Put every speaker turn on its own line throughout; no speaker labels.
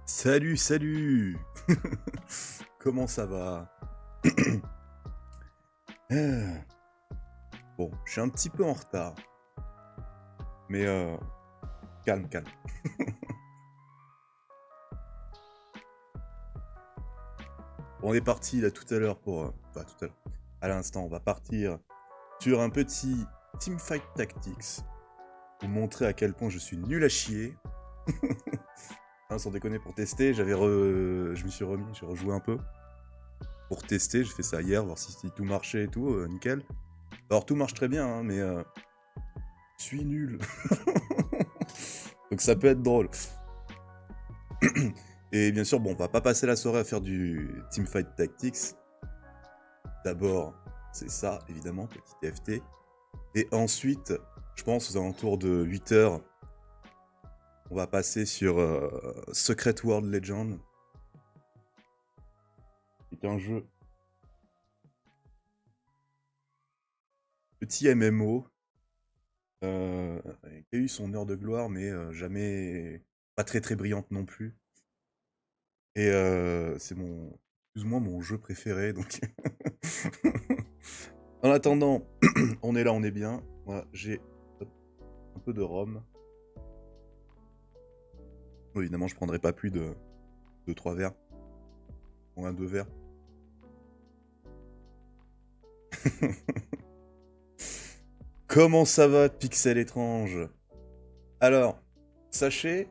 Salut, salut! Comment ça va? Ah, bon, je suis un petit peu en retard, mais calme, calme. On est parti là tout à l'heure pour... Enfin, tout à l'heure. À l'instant, on va partir sur un petit Teamfight Tactics. Pour montrer à quel point je suis nul à chier. Hein, sans déconner, pour tester, je me suis remis, j'ai rejoué un peu. Pour tester, j'ai fait ça hier, voir si tout marchait et tout, nickel. Alors tout marche très bien, hein, mais je suis nul. Donc ça peut être drôle. Et bien sûr, bon, on va pas passer la soirée à faire du Teamfight Tactics. D'abord, c'est ça, évidemment, petit TFT. Et ensuite, je pense aux alentours de 8h, on va passer sur Secret World Legend. C'est un jeu petit MMO qui a eu son heure de gloire, mais jamais pas très très brillante non plus. Et c'est plus ou moins mon jeu préféré, donc... En attendant, on est là, on est bien. Voilà, j'ai un peu de rhum. Bon, évidemment, je prendrai pas plus de 3 verres. On a 2 verres. Comment ça va, Pixel étrange? Alors, sachez,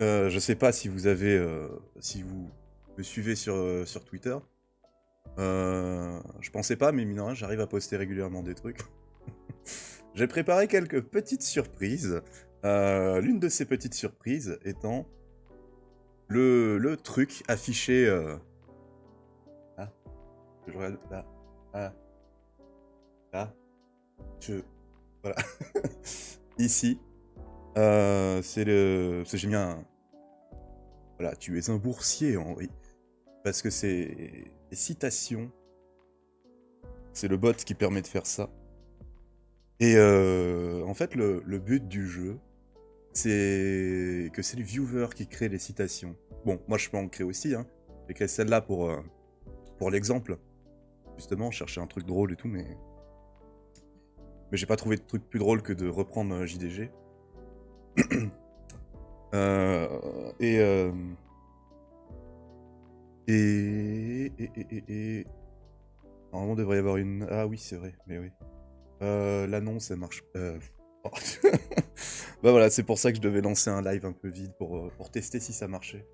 je sais pas si vous avez, si vous me suivez sur Twitter. Je pensais pas, mais mine de rien, j'arrive à poster régulièrement des trucs. J'ai préparé quelques petites surprises. L'une de ces petites surprises étant le truc affiché... Ah, je regarde là. Ah, là. Voilà. Ici. C'est le... Parce que j'ai mis un... Voilà, tu es un boursier, Henri. Parce que c'est des citations. C'est le bot qui permet de faire ça. Et en fait, le but du jeu, c'est que c'est le viewer qui crée les citations. Bon, moi je peux en créer aussi, hein. J'ai créé celle-là pour l'exemple. Justement, chercher un truc drôle et tout, mais j'ai pas trouvé de truc plus drôle que de reprendre JDG. Et, normalement, il devrait y avoir une... Ah oui, c'est vrai, mais oui. L'annonce, elle marche... oh. Bah voilà, c'est pour ça que je devais lancer un live un peu vide pour tester si ça marchait.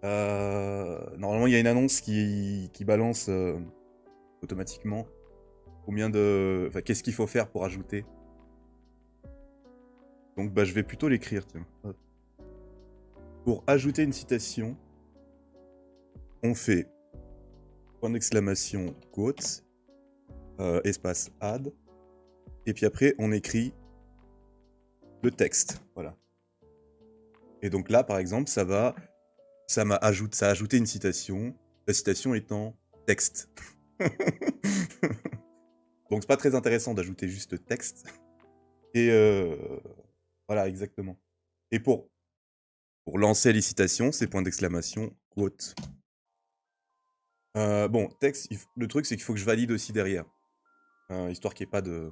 Normalement, il y a une annonce qui balance automatiquement combien de... Enfin, qu'est-ce qu'il faut faire pour ajouter. Donc, bah, je vais plutôt l'écrire, tiens. Hop. Pour ajouter une citation, on fait point d'exclamation, quote, espace add, et puis après, on écrit le texte, voilà. Et donc là, par exemple, ça a ajouté une citation, la citation étant texte. Donc c'est pas très intéressant d'ajouter juste texte. Et voilà, exactement. Et pour lancer les citations, c'est point d'exclamation, quote. Bon, texte, le truc c'est qu'il faut que je valide aussi derrière. Histoire qu'il n'y ait pas de...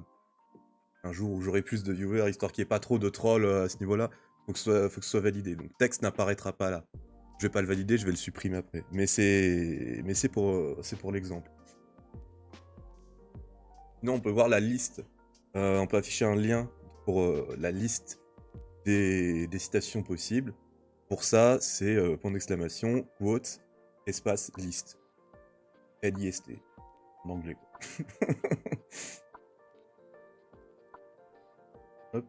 Un jour où j'aurai plus de viewers, histoire qu'il n'y ait pas trop de trolls à ce niveau-là, faut que ce soit validé. Donc texte n'apparaîtra pas là. Je vais pas le valider, je vais le supprimer après. Mais c'est pour l'exemple. Sinon, on peut voir la liste. On peut afficher un lien pour la liste des citations possibles. Pour ça, c'est point d'exclamation, quote, espace, list. L-I-S-T. En anglais, quoi. Hop.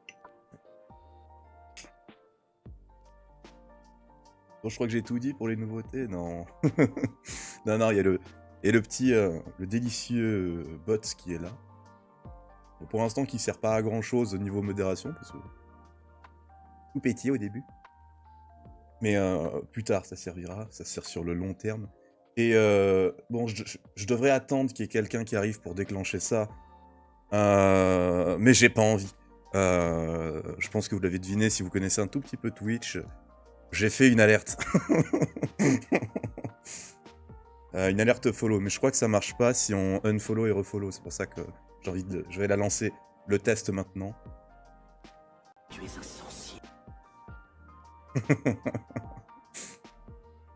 Bon, je crois que j'ai tout dit pour les nouveautés. Non. Non, non, il y a le petit, le délicieux bot qui est là. Bon, pour l'instant, qui sert pas à grand chose au niveau modération, parce que tout pétillait au début. Mais plus tard, ça servira. Ça sert sur le long terme. Et bon, je devrais attendre qu'il y ait quelqu'un qui arrive pour déclencher ça. Mais j'ai pas envie. Je pense que vous l'avez deviné si vous connaissez un tout petit peu Twitch. J'ai fait une alerte. Une alerte follow, mais je crois que ça marche pas si on unfollow et refollow. C'est pour ça que j'ai envie de... Je vais la lancer, le test maintenant.
Tu es un sorcier.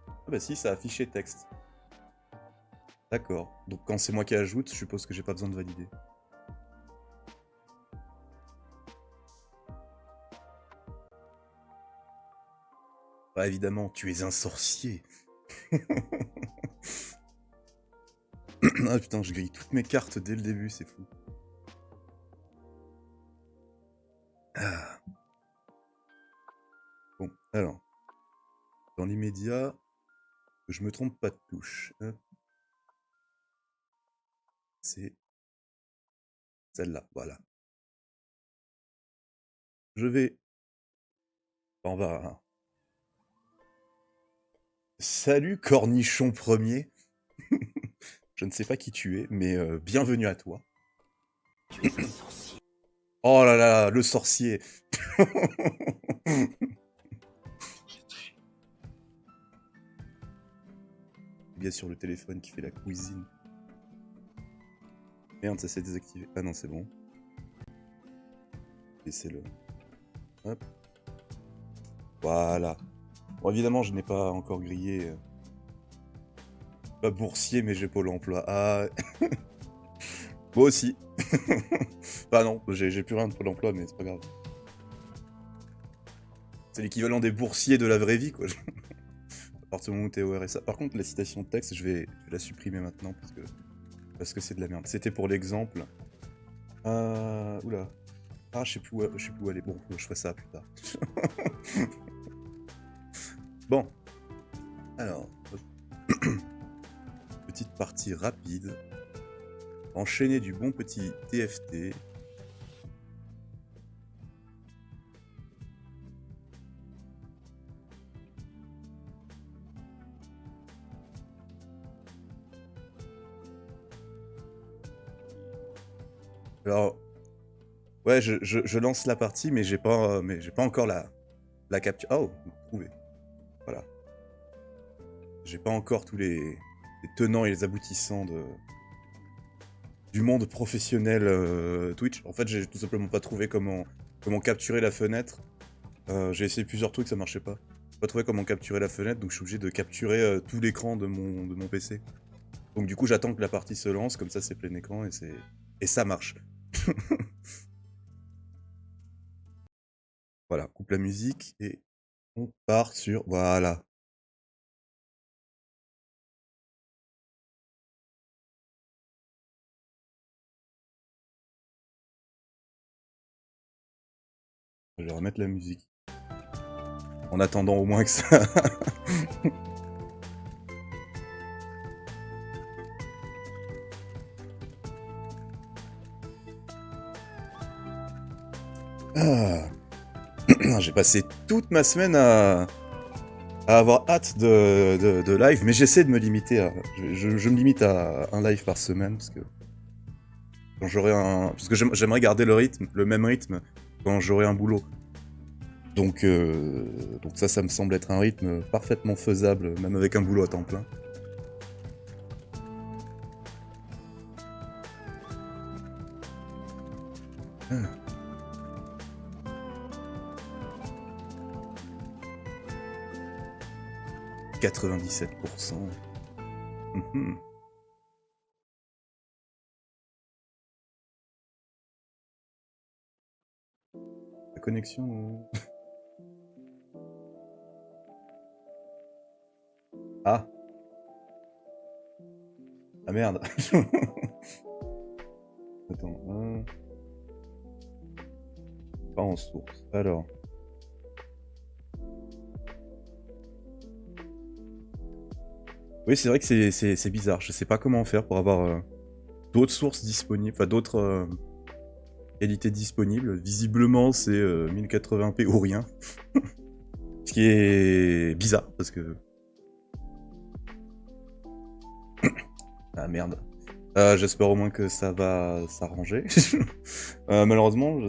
Ah bah si, ça a affiché texte. D'accord. Donc quand c'est moi qui ajoute, je suppose que j'ai pas besoin de valider. Bah évidemment, tu es un sorcier. Ah putain, je grille toutes mes cartes dès le début, c'est fou. Ah. Bon, alors. Dans l'immédiat, je me trompe pas de touche. Hop. C'est celle-là, voilà. Je vais... On va... Salut Cornichon premier. Je ne sais pas qui tu es, mais bienvenue à toi.
Tu es un sorcier.
Oh là là, le sorcier. Bien sur le téléphone qui fait la cuisine. Merde, ça s'est désactivé. Ah non, c'est bon. Laissez-le. Hop. Voilà. Bon, évidemment, je n'ai pas encore grillé. Pas boursier, mais j'ai Pôle emploi. Ah. Moi aussi. Bah non, j'ai plus rien de Pôle emploi, mais c'est pas grave. C'est l'équivalent des boursiers de la vraie vie, quoi. À partir du moment où t'es au RSA. Par contre, la citation de texte, je vais la supprimer maintenant parce que c'est de la merde. C'était pour l'exemple. Oula. Ah, je sais plus où aller. Bon, je ferai ça plus tard. Bon. Alors. Petite partie rapide. Enchaîner du bon petit TFT. Alors, ouais, je lance la partie, mais j'ai pas encore la capture. Oh, trouvé. Voilà. J'ai pas encore tous les tenants et les aboutissants du monde professionnel Twitch. En fait, j'ai tout simplement pas trouvé comment capturer la fenêtre. J'ai essayé plusieurs trucs, ça marchait pas. J'ai pas trouvé comment capturer la fenêtre, donc je suis obligé de capturer tout l'écran de mon PC. Donc du coup, j'attends que la partie se lance, comme ça c'est plein écran et ça marche. Voilà, coupe la musique et on part sur... Voilà. Je vais remettre la musique. En attendant au moins que ça... Ah. J'ai passé toute ma semaine à avoir hâte de live, mais j'essaie de me limiter à... Je me limite à un live par semaine, parce que... Quand j'aurai un... Parce que j'aimerais garder le même rythme, quand j'aurai un boulot. Donc ça me semble être un rythme parfaitement faisable, même avec un boulot à temps plein. Ah. « 97%. La connexion... Ah. Ah merde. Attends. Pas en source. Alors. Oui, c'est vrai que c'est bizarre. Je sais pas comment faire pour avoir d'autres sources disponibles, enfin d'autres qualités disponibles. Visiblement, c'est 1080p ou rien. Ce qui est bizarre parce que... Ah merde. J'espère au moins que ça va s'arranger. Malheureusement,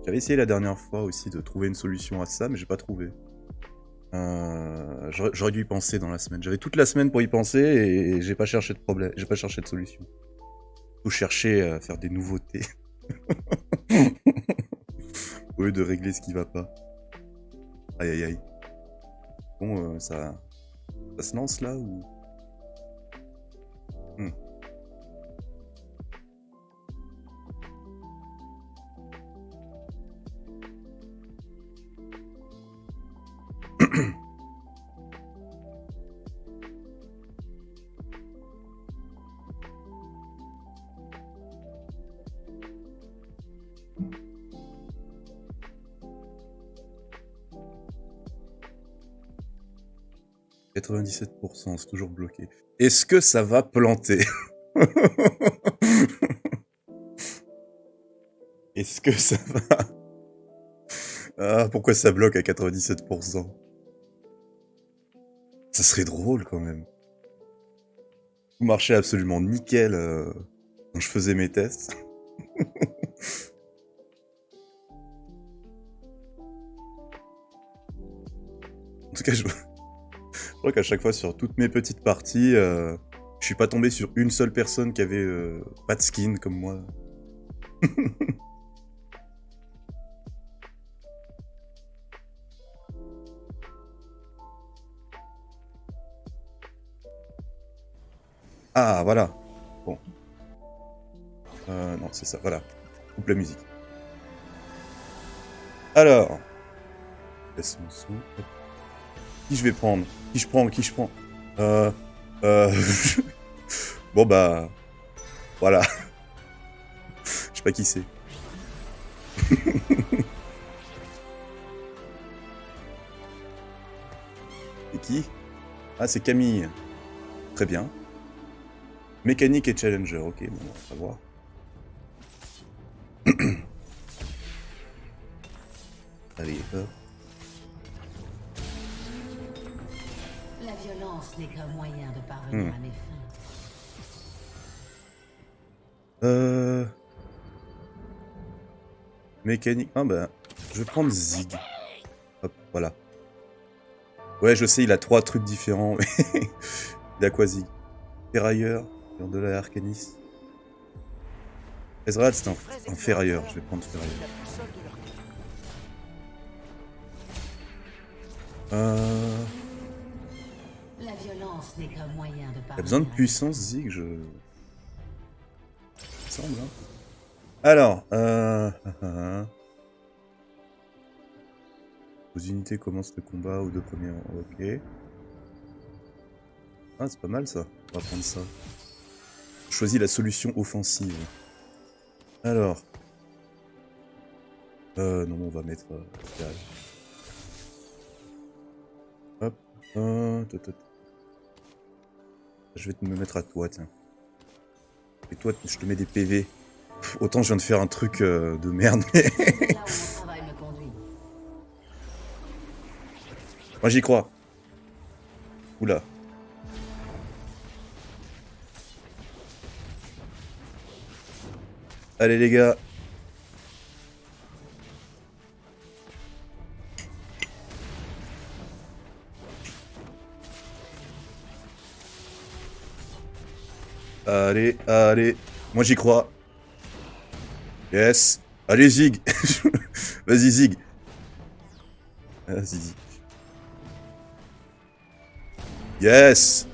j'avais essayé la dernière fois aussi de trouver une solution à ça, mais j'ai pas trouvé. J'aurais dû y penser dans la semaine. J'avais toute la semaine pour y penser et j'ai pas cherché de problème. J'ai pas cherché de solution. Faut chercher à faire des nouveautés. Au lieu de régler ce qui va pas. Aïe aïe aïe. Bon, ça se lance là ou... Hmm. « 97%, c'est toujours bloqué. Est-ce que ça va planter? Est-ce que ça va... Ah, pourquoi ça bloque à 97%? Ça serait drôle quand même. Tout marchait absolument nickel quand je faisais mes tests. En tout cas, je crois qu'à chaque fois sur toutes mes petites parties, je suis pas tombé sur une seule personne qui avait pas de skin comme moi. Ah, voilà. Bon. Non, c'est ça, voilà. Coupe la musique. Alors. Laisse mon son. Hop. Qui je vais prendre? Qui je prends? Bon, bah... Voilà. Je sais pas qui c'est. Et qui? Ah, c'est Camille. Très bien. Mécanique et Challenger, ok, bon, on va voir. Allez, hop.
La violence n'est qu'un moyen de parvenir à mes fins.
Mécanique... Ah bah, je vais prendre Zig. Hop, voilà. Ouais, je sais, il a 3 trucs différents. Il a quoi, Zig? Ferrailleur, de la Arcanis. Ezreal, c'est un ferrailleur. Je vais prendre ferrailleur.
La violence n'est qu'un moyen de
Il a
parvenir.
besoin de puissance, Zig, je... Il semble, hein. Alors, vos unités commencent le combat aux 2 premiers rangs. Ok. Ah, c'est pas mal ça. On va prendre ça. Choisis la solution offensive. Alors. Non, on va mettre... Hop. Je vais me mettre à toi, tiens. Et toi, je te mets des PV. Pff, autant je viens de faire un truc de merde, mais...
Là où mon travail me conduit.
Moi, j'y crois. Oula. Allez, les gars. Allez, allez. Moi, j'y crois. Yes. Allez, Zig. Vas-y, Zig. Vas-y, Zig. Yes.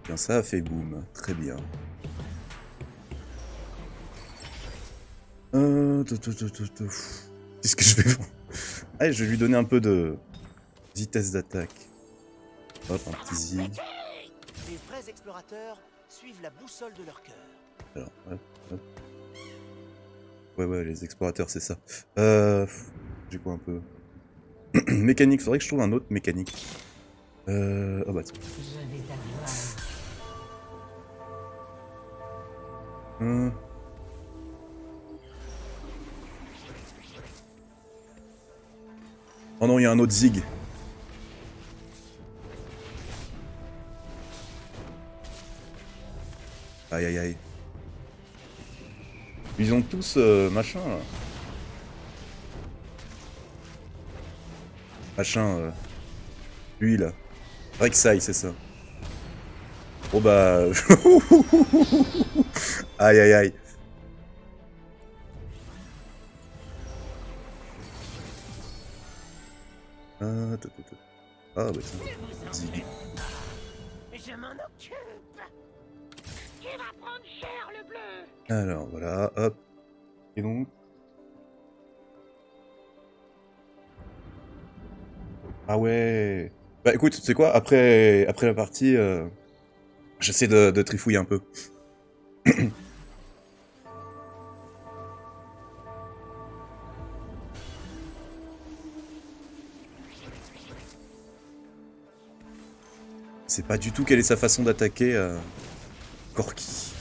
Bien, ça a fait boum. Très bien. Qu'est-ce que je vais faire? Allez, je vais lui donner un peu de vitesse d'attaque. Hop, un petit Zig.
Les vrais explorateurs suivent la boussole de leur cœur.
Alors, hop, hop. Ouais, les explorateurs, c'est ça. J'ai quoi un peu? Mécanique, faudrait que je trouve un autre mécanique. Oh bah tiens.
Je vais t'avoir.
Oh non, il y a un autre Zig. Aïe aïe aïe. Ils ont tous machin là. Machin, lui là. Rek'Sai, c'est ça. Oh bah... aïe aïe aïe. Ah, ah bah tiens. Ziggy.
Je m'en occupe. Qui va prendre cher, le bleu?
Alors voilà, hop. Et donc... Ah ouais. Bah écoute, tu sais quoi, après la partie, j'essaie de trifouiller un peu. C'est pas du tout quelle est sa façon d'attaquer Corki.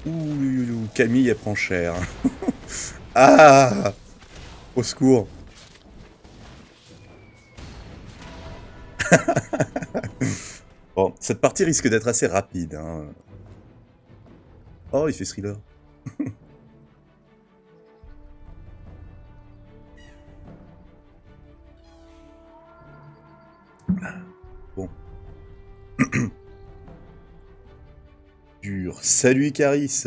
Ouh, Camille, elle prend cher. Ah! Au secours. Bon, cette partie risque d'être assez rapide. Hein. Oh, il fait thriller. Bon. Dur. Salut Icaris.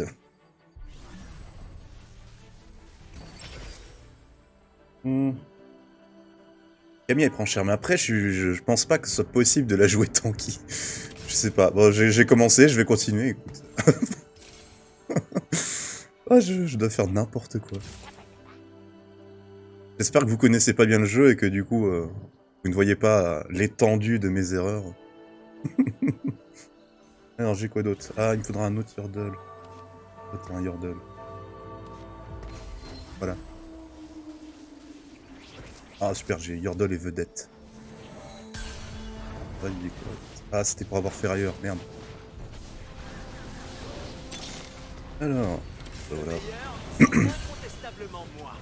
Camille elle prend cher, mais après je pense pas que ce soit possible de la jouer tanky. Je sais pas. Bon, j'ai commencé, je vais continuer. Écoute. Oh, je dois faire n'importe quoi. J'espère que vous connaissez pas bien le jeu et que du coup vous ne voyez pas l'étendue de mes erreurs. Alors j'ai quoi d'autre? Ah, il me faudra un autre Yordle. Autre un Yordle. Voilà. Ah super, j'ai Yordle et Vedette. Ah, c'était pour avoir Ferrailleur, merde. Alors, voilà.
Incontestablement moi.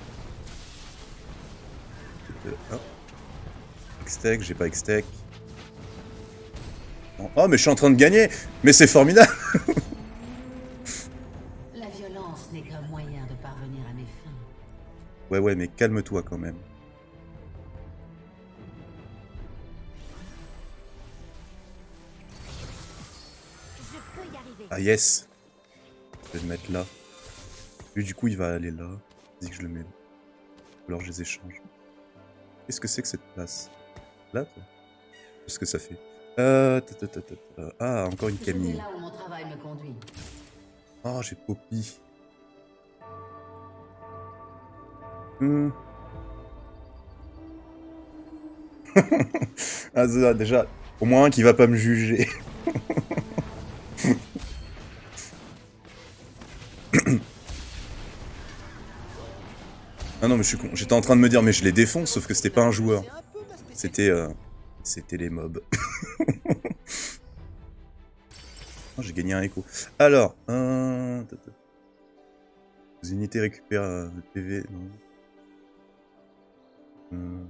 Extec, j'ai pas Extec. Oh, mais je suis en train de gagner! Mais c'est formidable!
La violence n'est qu'un moyen de parvenir à mes fins.
Ouais, mais calme-toi quand même.
Je peux y arriver.
Ah yes! Je vais le mettre là. Lui, du coup, il va aller là. Dis que je le mets là. Alors, je les échange. Qu'est-ce que c'est que cette place? Là, toi? Qu'est-ce que ça fait? Ah, encore une
Je vais
Camille.
là où mon travail me conduit.
Oh, j'ai Poppy. Ah, ça, déjà, au moins un qui va pas me juger. Ah non, mais je suis con. J'étais en train de me dire, mais je les défonce, sauf que c'était pas un joueur. C'était les mobs. Oh, j'ai gagné un écho. Alors, les unités récupèrent le PV. Non.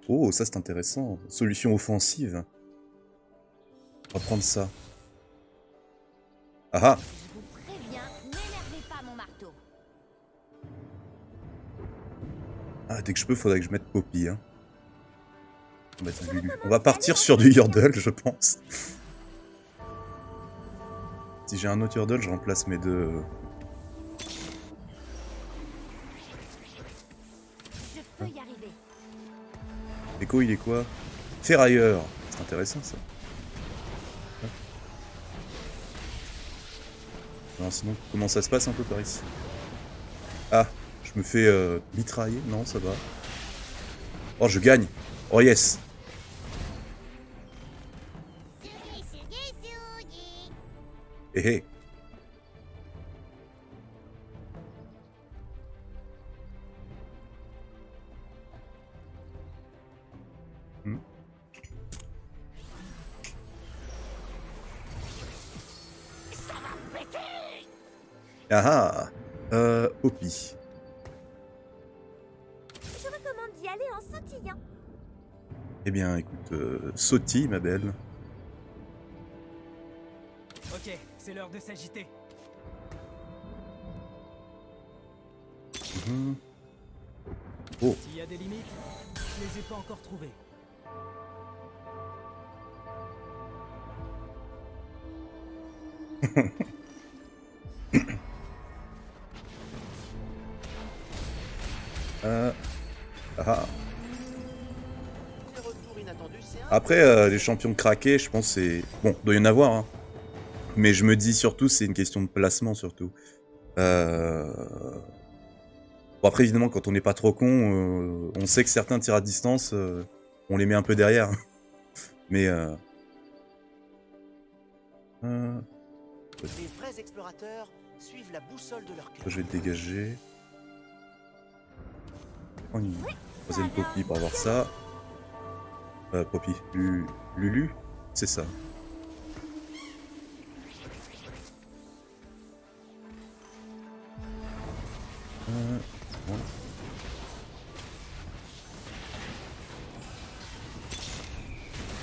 Oh, ça c'est intéressant. Solution offensive. On va prendre ça. Ah ah!
Je vous préviens, n'énervez pas mon marteau.
Ah, dès que je peux, faudrait que je mette Poppy. Hein. On va partir sur du Yordle, je pense. Si j'ai un autre Yordle, je remplace mes deux.
Je peux y arriver.
Echo, il est quoi? Ferrailleur. C'est intéressant ça. Non, sinon, comment ça se passe un peu par ici? Ah, je me fais mitrailler? Non, ça va. Oh, je gagne! Oh yes! Hé hé! Ah ah! Poppy.
Je recommande d'y aller en sautillant.
Eh bien, écoute, sautille, ma belle.
Ok, c'est l'heure de s'agiter.
Oh.
S'il y a des limites, je les ai pas encore trouvées.
Ah. Après, les champions craqués, je pense c'est... Bon, doit y en avoir, hein. Mais je me dis surtout, c'est une question de placement, surtout. Bon, après, évidemment, quand on n'est pas trop con, on sait que certains tirs à distance, on les met un peu derrière. Mais...
Les vrais explorateurs suivent la boussole de leur cœur.
Je vais le dégager. Oh, une troisième Poppy pour avoir ça. Poppy. Lulu. C'est ça. Voilà.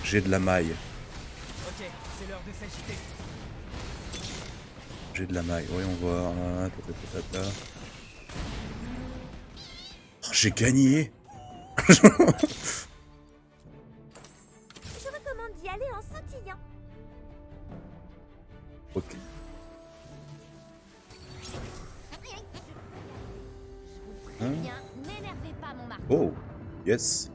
J'ai de la maille.
Ok, c'est l'heure de s'agiter.
J'ai de la maille. Voyons voir. Oh, j'ai gagné.
Je recommande d'y aller en sautillant.
Ok.
Je vous préviens, n'énervez pas mon marteau.
Oh, yes.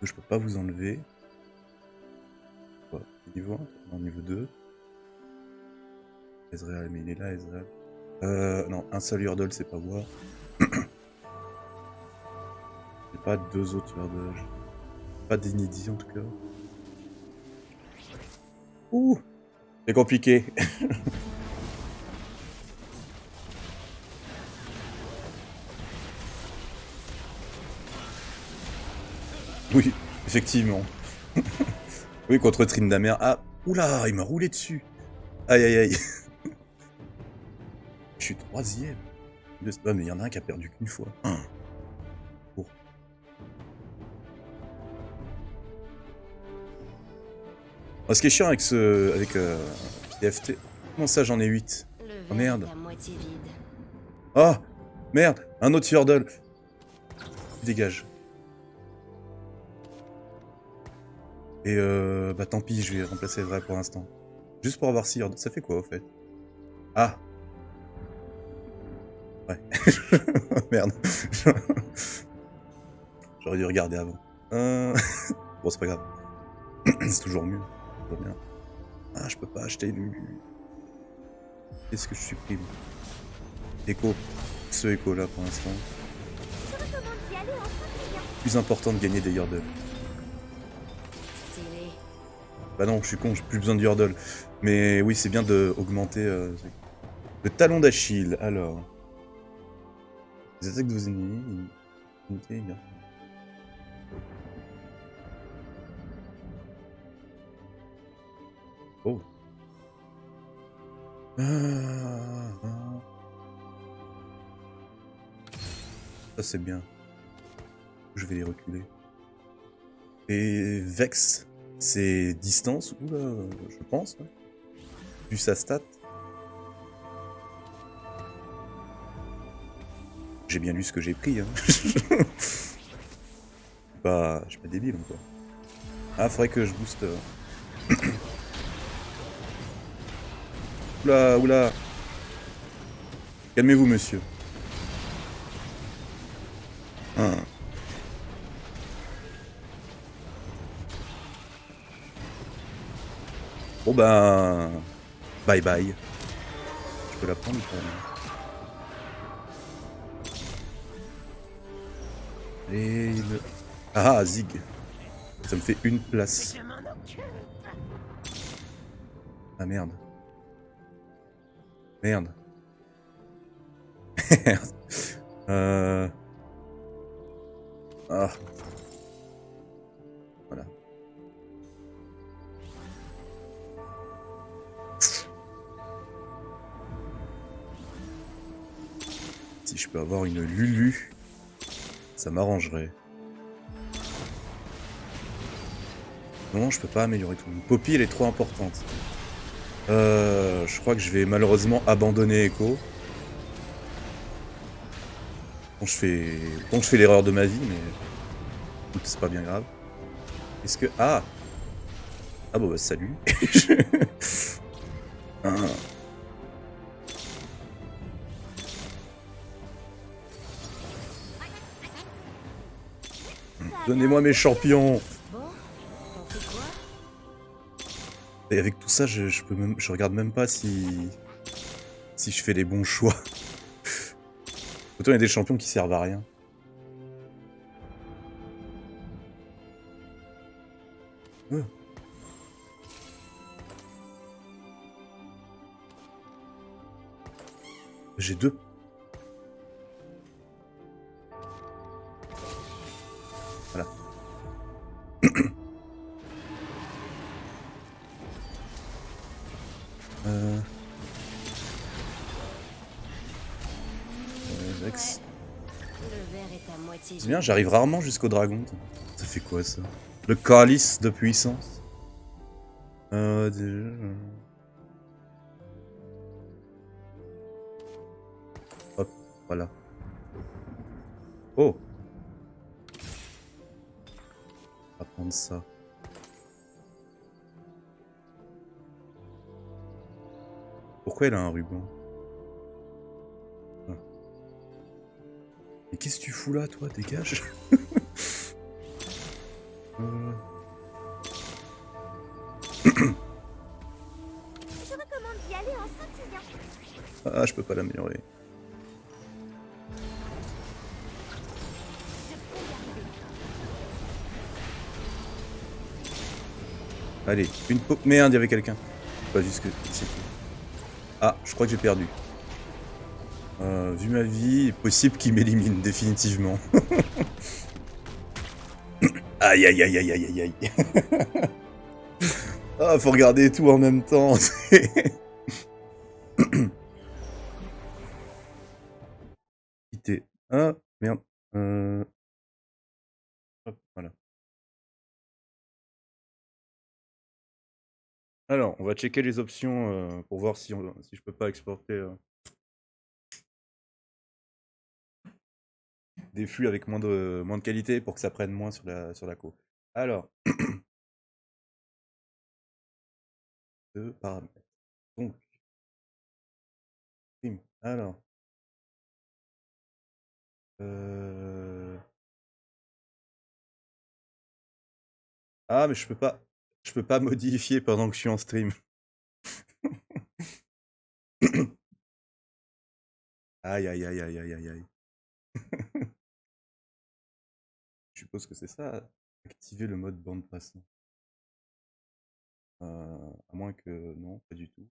Je peux pas vous enlever. Quoi, niveau 1 non, niveau 2. Ezreal, mais il est là, Ezreal. Non, un seul Yordle, c'est pas voir. J'ai pas deux autres Yordle. Pas d'Inidi en tout cas. Ouh, c'est compliqué. Oui, effectivement. Oui, contre Tryndamere. Ah, oula, il m'a roulé dessus. Aïe, aïe, aïe. Je suis troisième. Ah, mais il y en a un qui a perdu qu'une fois. Bon. Oh, ce qui est chiant avec ce... avec PFT... Comment ça, j'en ai 8? Oh, merde. Oh, merde. Un autre Yordle. Dégage. Et bah tant pis, je vais remplacer le vrai pour l'instant. Juste pour avoir si Yordle. Ça fait quoi, au fait? Ah. Ouais. Merde. J'aurais dû regarder avant. Bon, c'est pas grave. C'est toujours mieux. Toujours bien. Ah, je peux pas acheter Lulu. Qu'est-ce que je supprime? Echo. Ce Echo là pour l'instant.
Je recommande d'y aller en sautillant.
Plus important de gagner des Yordle. Bah non, je suis con, j'ai plus besoin de Yordle. Mais oui, c'est bien de augmenter le talon d'Achille. Alors. Les attaques de vos ennemis. Unité, bien. Oh. Ça c'est bien. Je vais les reculer. Et Vex, c'est distance, oula, je pense. Ouais. Vu sa stat. J'ai bien lu ce que j'ai pris. Hein. Je suis pas débile encore. Ah, faudrait que je booste. Oula, oula. Calmez-vous, monsieur. Bon ben... Bye bye. Je peux la prendre ou pas? Et le... Ah, Zig. Ça me fait une place. Ah merde. Merde. Merde. Ah. Voilà. Si je peux avoir une Lulu, ça m'arrangerait. Non, je peux pas améliorer tout. Une Poppy, elle est trop importante. Je crois que je vais malheureusement abandonner Echo. Bon, je fais l'erreur de ma vie, mais c'est pas bien grave. Est-ce que... Ah! Ah bon, bah salut. Ah. Donnez-moi mes champions!
Bon, t'en fais quoi?
Et avec tout ça, je regarde même pas si je fais les bons choix. Autant il y a des champions qui servent à rien. J'ai 2. Voilà. Vex.
Le verre est à moitié
C'est bien, j'arrive rarement jusqu'au dragon. Ça fait quoi ça? Le calice de puissance. Déjà... Hop, voilà. Oh! On va prendre ça. Pourquoi elle a un ruban? Ah. Mais qu'est-ce que tu fous là, toi? Dégage!
Je recommande d'y aller en sautillant.
Ah, je peux pas l'améliorer. Allez, une peau. Merde, il y avait quelqu'un. Pas jusque. Ah, je crois que j'ai perdu. Vu ma vie, possible qu'il m'élimine définitivement. Aïe aïe aïe aïe aïe aïe aïe. Ah, faut regarder tout en même temps. Quitter. Ah, merde. Hop, voilà. Alors, on va checker les options pour voir si je peux pas exporter des flux avec moins de qualité pour que ça prenne moins sur la co. Alors, paramètres. Donc, alors, ah, mais je peux pas modifier pendant que je suis en stream. Aïe aïe aïe aïe aïe aïe aïe. Je suppose que c'est ça, activer le mode bande passante. À moins que non, pas du tout.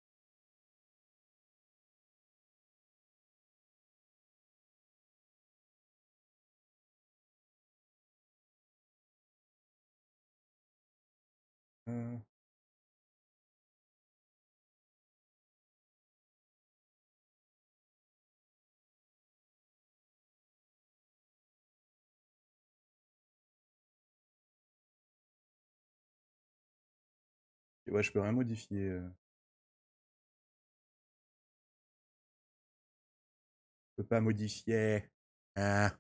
Ouais, je peux rien modifier. Je peux pas modifier. Ah.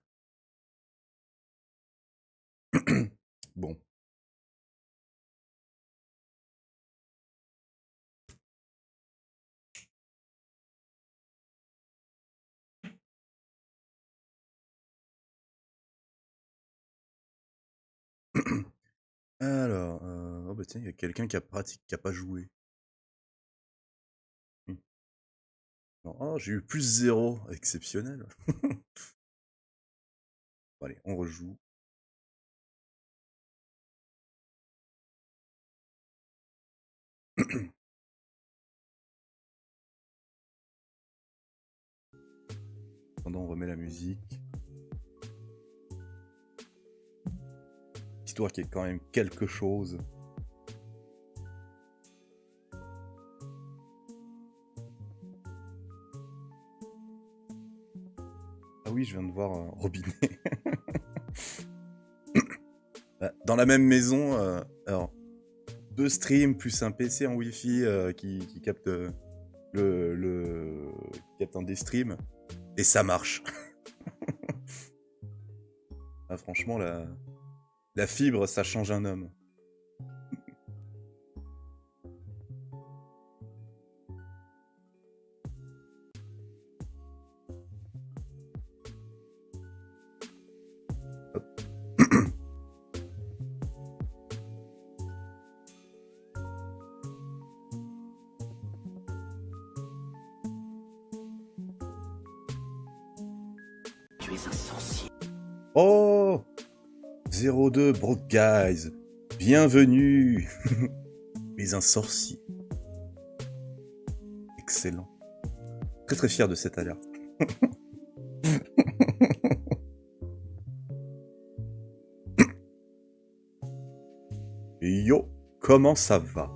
Bon. Alors, oh bah tiens, il y a quelqu'un qui a pas joué. Oh, j'ai eu plus 0, exceptionnel. Bon, allez, on rejoue. Pendant on remet la musique. Histoire qu'il y ait quand même quelque chose. Ah oui, je viens de voir un robinet. Dans la même maison, alors, 2 streams plus un PC en Wi-Fi qui capte qui capte un des streams. Et ça marche. Ah, franchement, la fibre, ça change un homme.
Tu es un sorcier.
Oh 02 Broke Guys, bienvenue. Mais un sorcier. Excellent. Très très fier de cette alerte. Yo, comment ça va?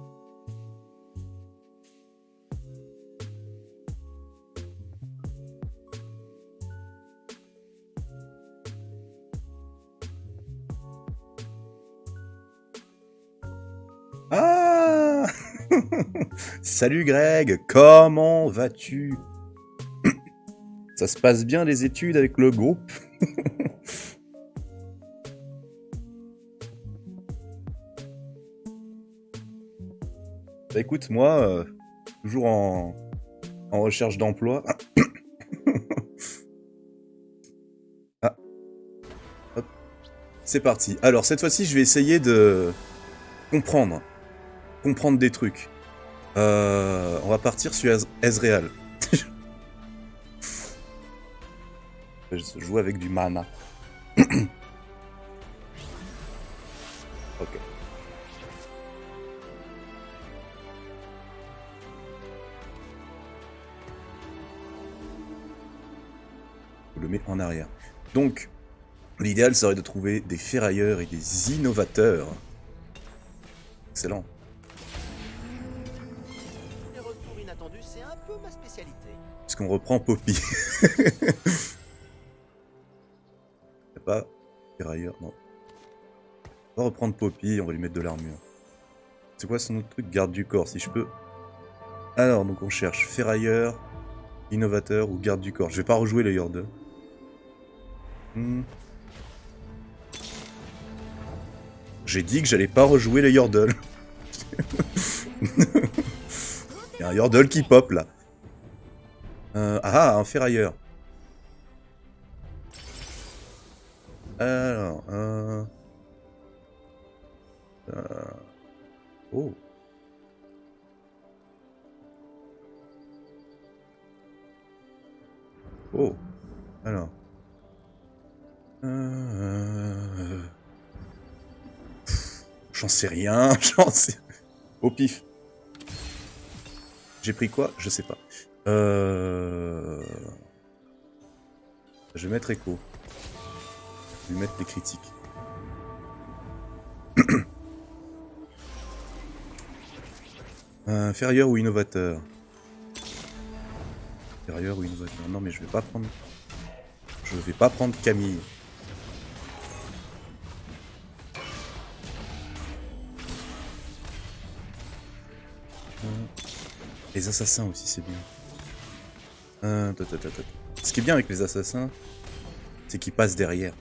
Ah Salut Greg, comment vas-tu? Ça se passe bien les études avec le groupe? Bah écoute, moi, toujours en recherche d'emploi. Ah. Hop. C'est parti. Alors cette fois-ci, je vais essayer de comprendre des trucs. On va partir sur Ezreal. Je joue avec du mana. Ok. Je le mets en arrière. Donc, l'idéal serait de trouver des ferrailleurs et des innovateurs. Excellent.
Les retours inattendus, c'est un peu ma spécialité.
Est-ce qu'on reprend Poppy? Y'a pas ferrailleur, non. On va reprendre Poppy, on va lui mettre de l'armure. C'est quoi son autre truc? Garde du corps, si je peux. Alors, donc on cherche ferrailleur, innovateur ou garde du corps. Je vais pas rejouer le Yordle. J'ai dit que j'allais pas rejouer le Yordle. Il y a un Yordle qui pop là. Ah, un ferrailleur. Alors, oh. Oh. Alors. J'en sais rien, j'en sais... Au pif. J'ai pris quoi? Je sais pas. Je vais mettre écho. Je vais mettre les critiques. Inférieur ou innovateur? Inférieur ou innovateur? Non mais je vais pas prendre... Je vais pas prendre Camille. Les assassins aussi c'est bien. Ce qui est bien avec les assassins, c'est qu'ils passent derrière.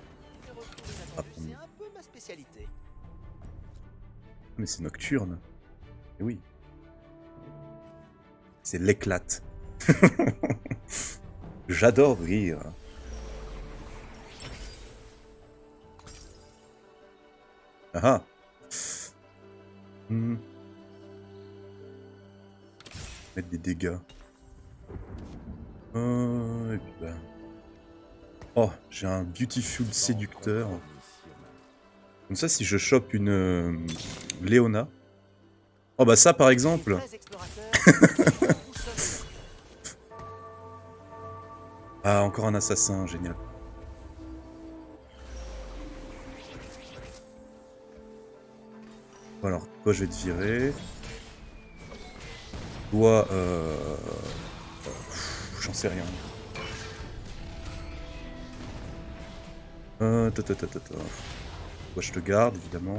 Les retours inattendus, c'est un peu ma spécialité.
Mais c'est nocturne. Et oui. C'est l'éclate. J'adore rire. Ah ah. Mettre des dégâts. Et puis bah... Oh, j'ai un Beautiful Séducteur. Comme ça, si je chope une Léona... Oh bah ça, par exemple... Ah, encore un assassin, génial. Bon alors, toi, je vais te virer. Toi, j'en sais rien. Toi, je te garde, évidemment.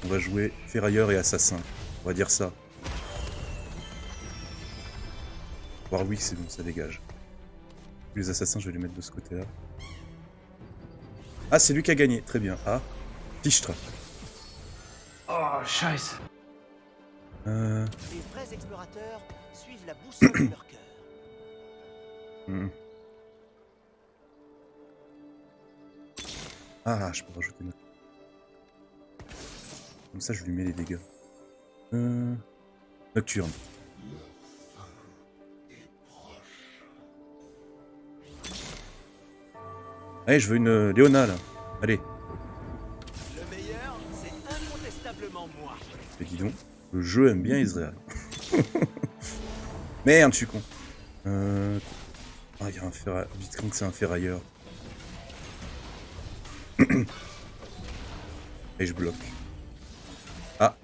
On va jouer ferrailleur et assassin. On va dire ça. Warwick, c'est bon, ça dégage. Les assassins, je vais les mettre de ce côté-là. Ah, c'est lui qui a gagné. Très bien. Ah, Fichtre.
Oh, scheiße.
Les vrais explorateurs suivent la boussole de leur cœur.
Hmm. Ah, je peux rajouter une... Comme ça, je lui mets les dégâts. Nocturne. Allez, je veux une Léona, là. Allez.
Le meilleur, c'est incontestablement moi.
Et dis donc, le jeu aime bien Israël. Merde, je suis con. Ah, il y a un ferrailleur. Vite que c'est un ferrailleur. Et je bloque. Ah,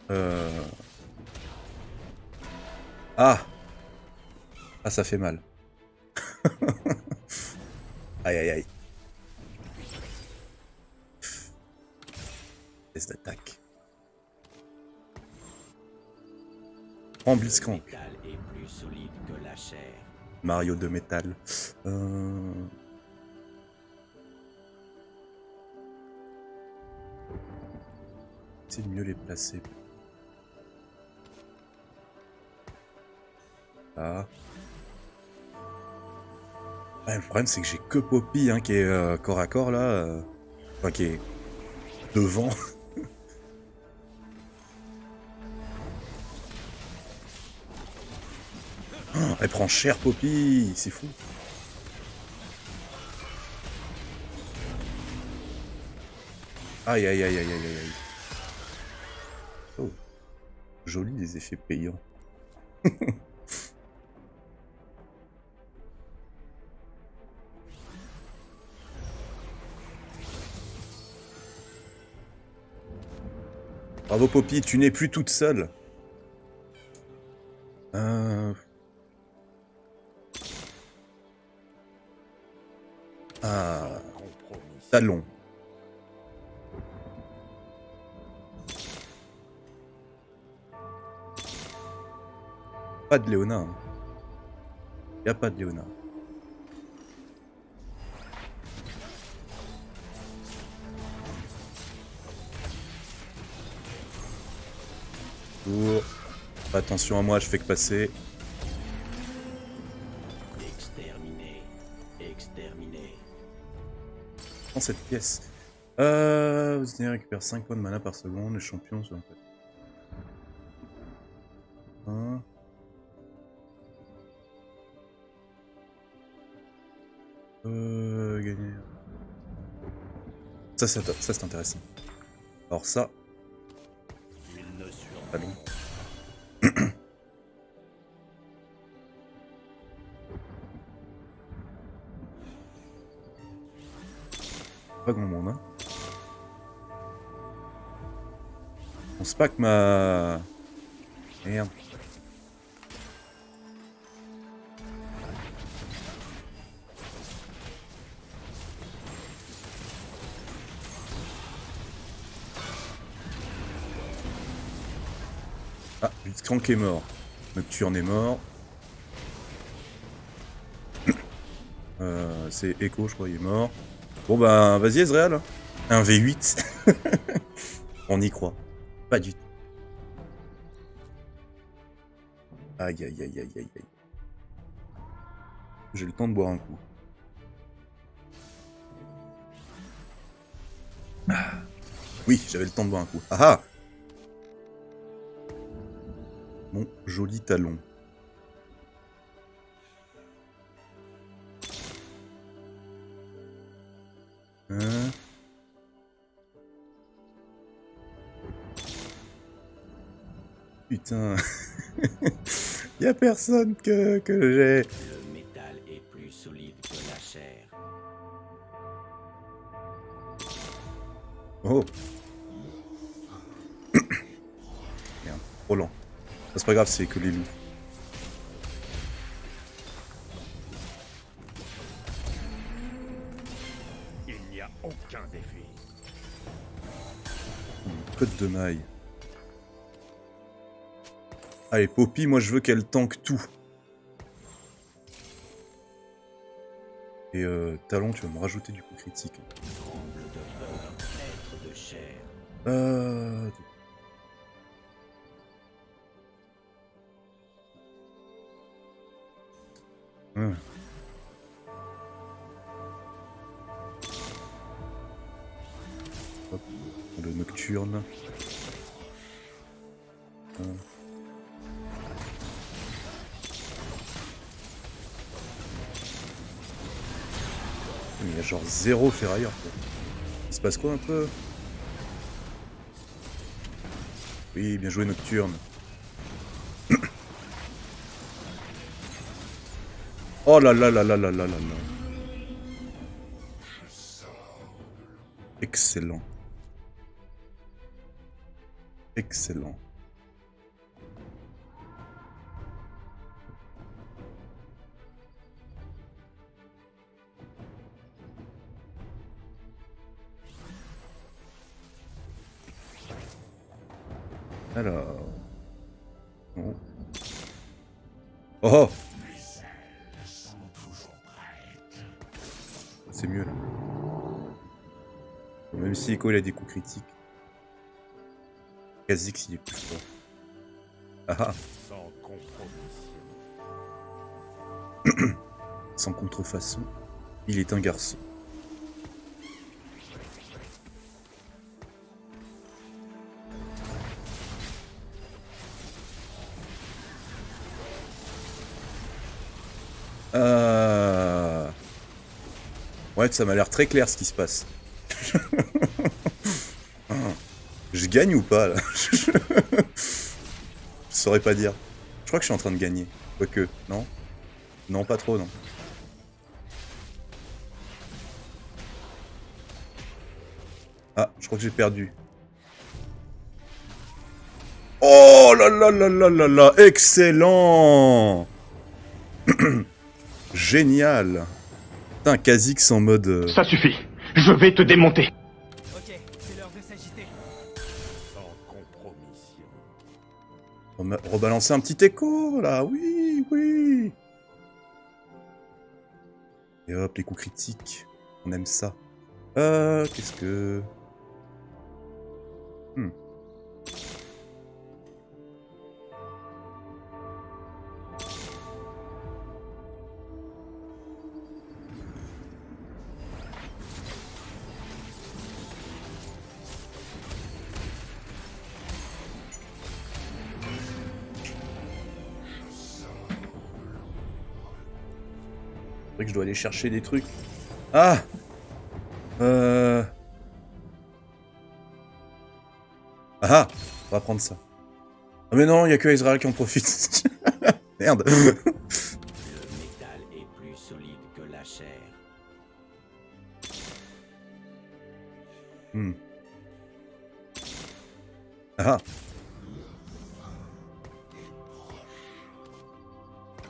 Ah. Ah, ça fait mal. Aïe, aïe, aïe. Test d'attaque. En Blitzcrank.
Le métal est plus solide que la chair.
Mario de métal. C'est de mieux les placer. Là. Ouais, le problème c'est que j'ai que Poppy hein, qui est corps à corps là. Enfin qui est devant. Oh, elle prend cher Poppy, c'est fou. Aïe aïe aïe aïe aïe aïe aïe. Oh, joli les effets payants. Bravo Poppy, tu n'es plus toute seule. Ah, talon. Pas de Léona. Hein. Y a pas de Léona. Tour. Attention à moi, je fais que passer.
Exterminé. Exterminé.
Prends cette pièce. Vous récupère 5 points de mana par seconde. Les champions sont en fait. Hein. Gagner. Ça c'est intéressant. Alors ça. Allons. Pas grand monde, hein. On se pack ma... Merde. Ah, Blitzcrank est mort. Nocturne est mort. C'est Echo, je crois, il est mort. Bon bah, vas-y Ezreal. Un V8. On y croit. Pas du tout. Aïe, aïe, aïe, aïe, aïe, aïe. J'ai le temps de boire un coup. Ah. Oui, j'avais le temps de boire un coup. Ah ah. Mon joli talon. Hein? Putain. Y'a personne que j'ai.
Le métal est plus solide que la chair.
Oh. Merde, trop lent. C'est pas grave, c'est que les loups.
Il n'y a aucun défi.
Côte de maille. Allez, Poppy, moi je veux qu'elle tank tout. Et Talon, tu vas me rajouter du coup critique.
Tremble de peur. chair.
Euh... Hum. Hop, le nocturne. Il y a genre 0 ferrailleur quoi. Il se passe quoi un peu? Oui, bien joué nocturne. Oh là là là là là là là là. Excellent. Excellent. Alors... Oh. Oh. C'est mieux là. Même si Echo il a des coups critiques. Kha'Zix il est plus fort. Ah ah. Sans contrefaçon, il est un garçon. Ouais, ça m'a l'air très clair ce qui se passe. Je gagne ou pas là? Je saurais pas dire. Je crois que je suis en train de gagner. Quoique, non? Non, pas trop, non. Ah, je crois que j'ai perdu. Oh là là là là là là! Excellent! Génial! Putain, Kha'Zix en mode...
Ça suffit. Je vais te démonter.
Ok, c'est l'heure de s'agiter.
Rebalancer un petit écho, là, oui, oui. Et hop, les coups critiques. On aime ça. Qu'est-ce que... C'est vrai que je dois aller chercher des trucs. Ah! Ah! On va prendre ça. Ah mais non, il y a que Ezreal qui en profite. Merde.
Le métal est plus solide que la chair.
Ah!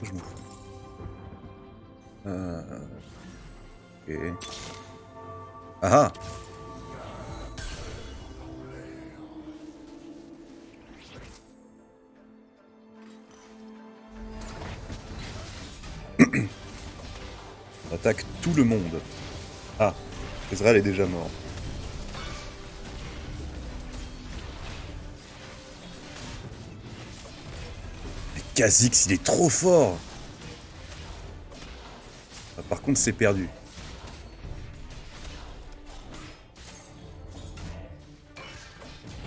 Je m'en fous. Ok. Ah! On attaque tout le monde. Ah, Ezreal est déjà mort. Mais Kha'Zix, il est trop fort. Ah, par contre, c'est perdu.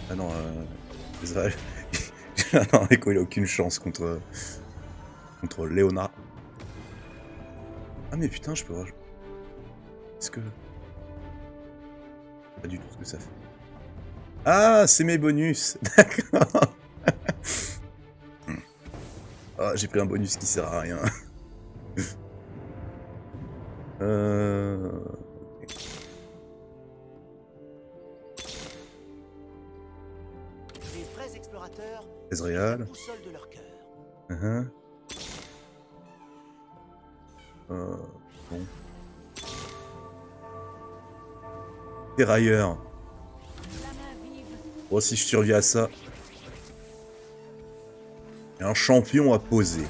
Ah non, Ezreal... ah non, Echo, il a aucune chance contre Léona. Ah mais putain, je peux rajouter... Est-ce que... Pas du tout ce que ça fait. Ah, c'est mes bonus. D'accord. Ah, j'ai pris un bonus qui sert à rien.
Les vrais explorateurs
Ezreal.
la boussole de leur cœur.
Bon. Ferrailleur. Bon, si je survis à ça. J'ai un champion à poser.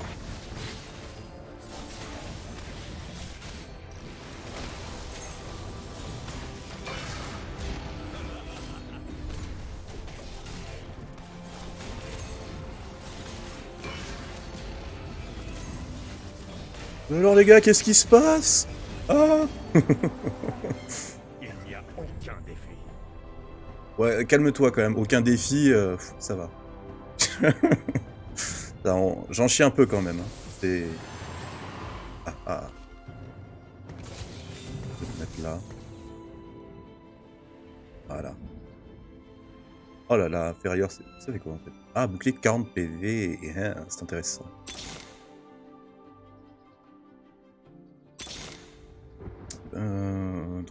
Alors les gars, qu'est-ce qui se passe? Ah.
Il n'y a aucun défi.
Ouais, calme-toi quand même. Aucun défi, ça va. J'en chie un peu quand même. Hein. C'est... Ah, ah. Je vais le mettre là. Voilà. Oh là là, inférieur, ça fait quoi en fait? Ah, bouclier de 40 PV, hein, c'est intéressant. Euh...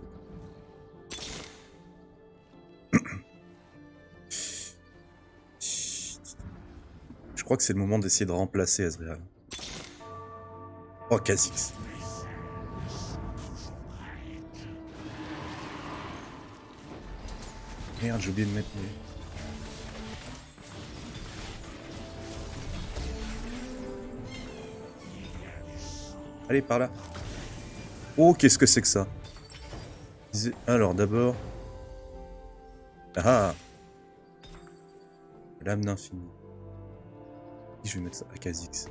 Je crois que c'est le moment d'essayer de remplacer Ezreal. Oh, Kha'Zix. Merde, j'ai oublié de mettre les... Allez, par là. Oh, qu'est-ce que c'est que ça? Alors, d'abord... Ah! L'âme d'infini. Je vais mettre ça à Kha'Zix.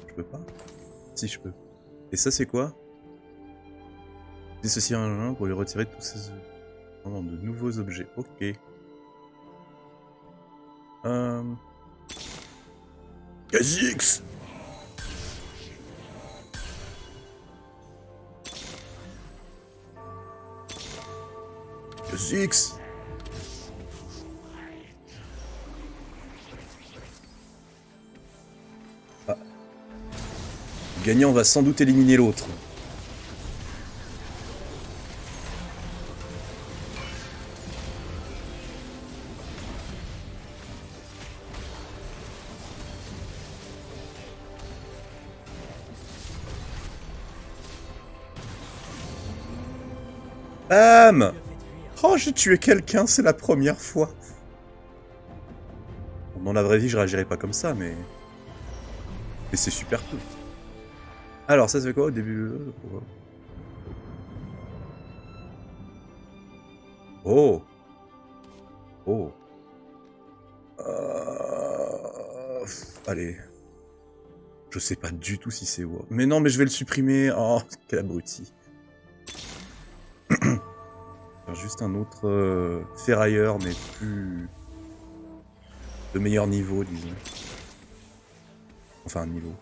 Je peux pas? Si, je peux. Et ça, c'est quoi? Dissocier un nain pour lui retirer tous ses... Non, de nouveaux objets. Ok. Kha'Zix! Kha'Zix! Ah. Le gagnant va sans doute éliminer l'autre. Bam! Oh, j'ai tué quelqu'un, c'est la première fois. Dans la vraie vie, je réagirais pas comme ça, mais... Mais c'est super cool. Alors, ça se fait quoi au début? Oh! Oh! Allez. Je sais pas du tout si c'est WoW. Mais non, mais je vais le supprimer. Oh, quel abruti. Faire juste un autre ferrailleur, mais plus... de meilleur niveau, disons. Enfin, niveau.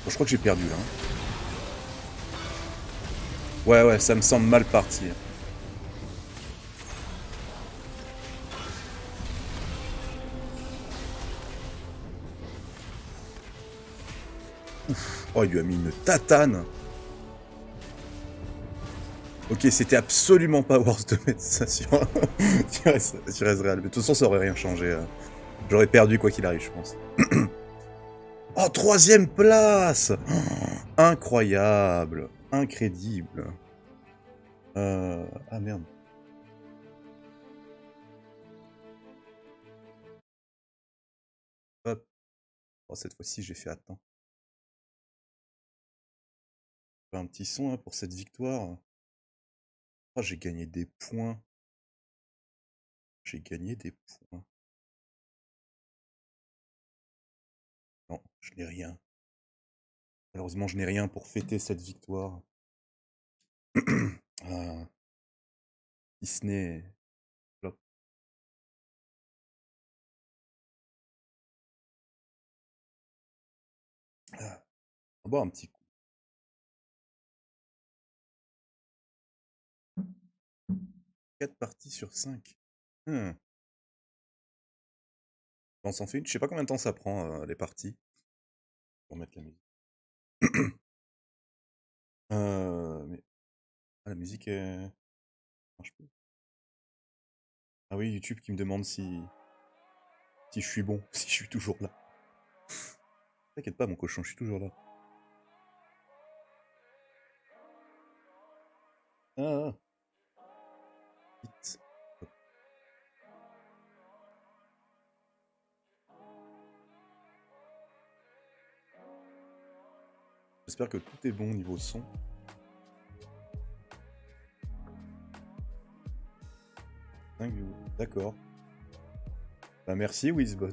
Bon, je crois que j'ai perdu, là. Ouais, ouais, ça me semble mal parti. Ouf. Oh, il lui a mis une tatane. Ok, c'était absolument pas worth de mettre ça sur Ezreal. Mais de toute façon, ça aurait rien changé. J'aurais perdu quoi qu'il arrive, je pense. Oh, 3e place! Incroyable. Incrédible. Ah merde. Hop. Oh, cette fois-ci, j'ai fait attends. Un petit son hein, pour cette victoire. Oh, j'ai gagné des points. J'ai gagné des points. Non, je n'ai rien. Malheureusement, je n'ai rien pour fêter cette victoire. Ah. Si ce n'est... Flop. Ah. On va boire un petit coup. 4 parties sur 5. On s'en fait une. Je sais pas combien de temps ça prend, les parties. Pour mettre la musique. Mais... Ah, la musique marche plus. Ah oui, YouTube qui me demande si je suis bon, si je suis toujours là. T'inquiète pas, mon cochon, je suis toujours là. Ah. Vite. Hop. J'espère que tout est bon niveau son. D'accord. Bah merci Wizbot.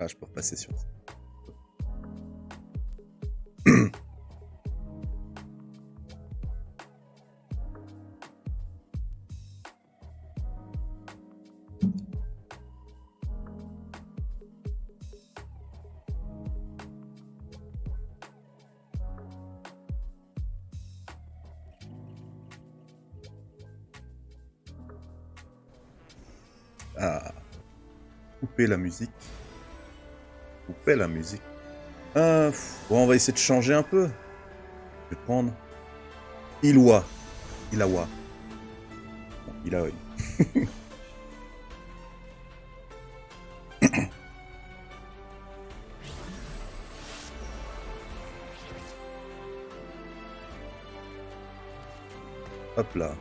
Ah, je peux repasser sur ça. Ah, couper la musique. Couper la musique. Bon, on va essayer de changer un peu. Je vais prendre Iloa. Ilawa. Bon, Ilaoi. Hop là.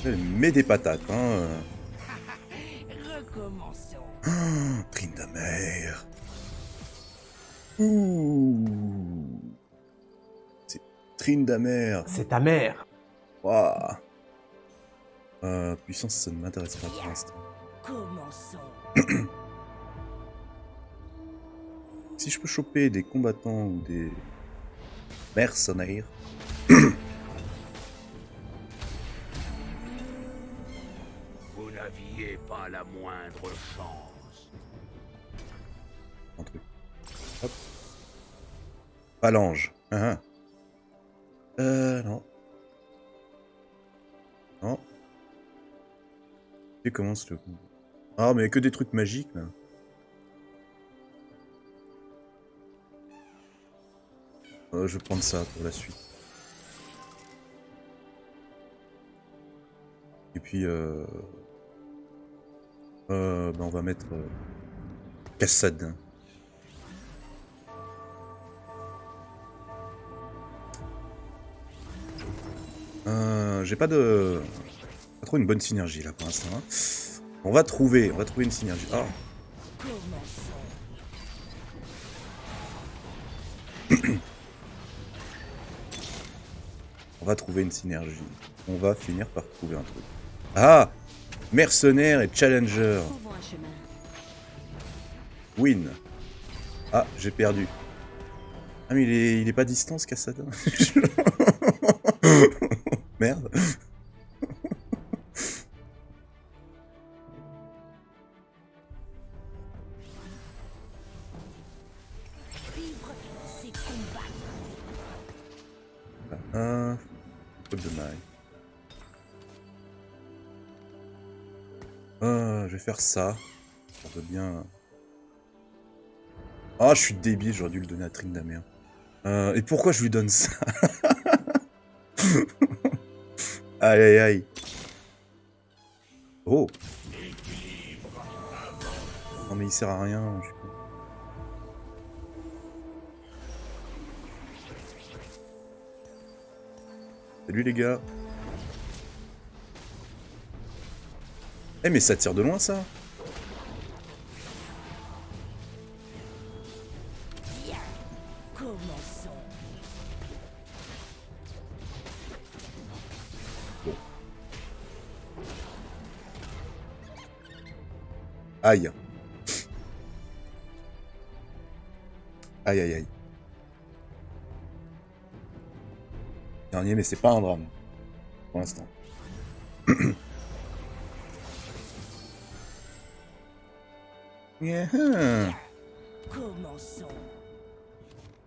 Elle met des patates, hein.
Recommençons.
Tryndamere. Ouh. C'est Tryndamere.
C'est ta mère.
Waouh. Puissance, ça ne m'intéresse pas pour l'instant.
Commençons.
Si je peux choper des combattants ou des mercenaires.
Vous n'aviez pas la moindre chance.
Un truc. Hop. Phalange. Non. Non. Et commence le coup. Ah, mais que des trucs magiques, là. Je vais prendre ça pour la suite. Et puis, ben on va mettre Cassad. J'ai pas trop une bonne synergie là pour l'instant. Hein. On va trouver une synergie. Ah. On va trouver une synergie. On va finir par trouver un truc. Ah, mercenaire et challenger.
Trouvons un chemin.
Win. Ah, j'ai perdu. Ah mais il est pas distance, Cassada. Merde.
Vivre, c'est combattre.
Un peu de maille. Je vais faire ça. Ça veut bien. Ah, je suis débile, j'aurais dû le donner à Tryndamere. Et pourquoi je lui donne ça? Aïe aïe aïe. Oh. Non mais il sert à rien. Je... Salut les gars. Eh mais ça tire de loin ça.
Commençons.
Aïe. Aïe aïe aïe. Dernier mais c'est pas un drame. Pour l'instant. Yeah.
Commençons.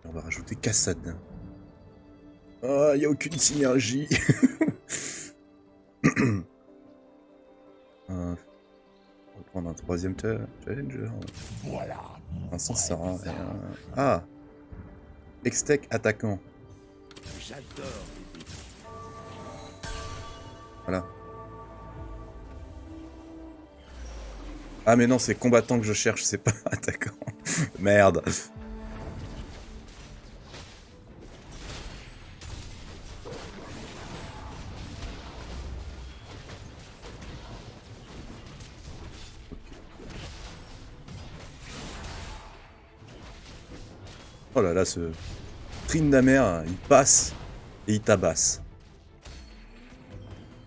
On va rajouter Cassad. Ah, il n'y a aucune synergie. On va prendre un troisième challenger.
Voilà.
Vincent ça sert à rien. Ah. Extec attaquant.
J'adore.
Voilà. Ah mais non, c'est combattant que je cherche, c'est pas attaquant. Merde. Oh là là, ce Tryndamere, il passe et il tabasse.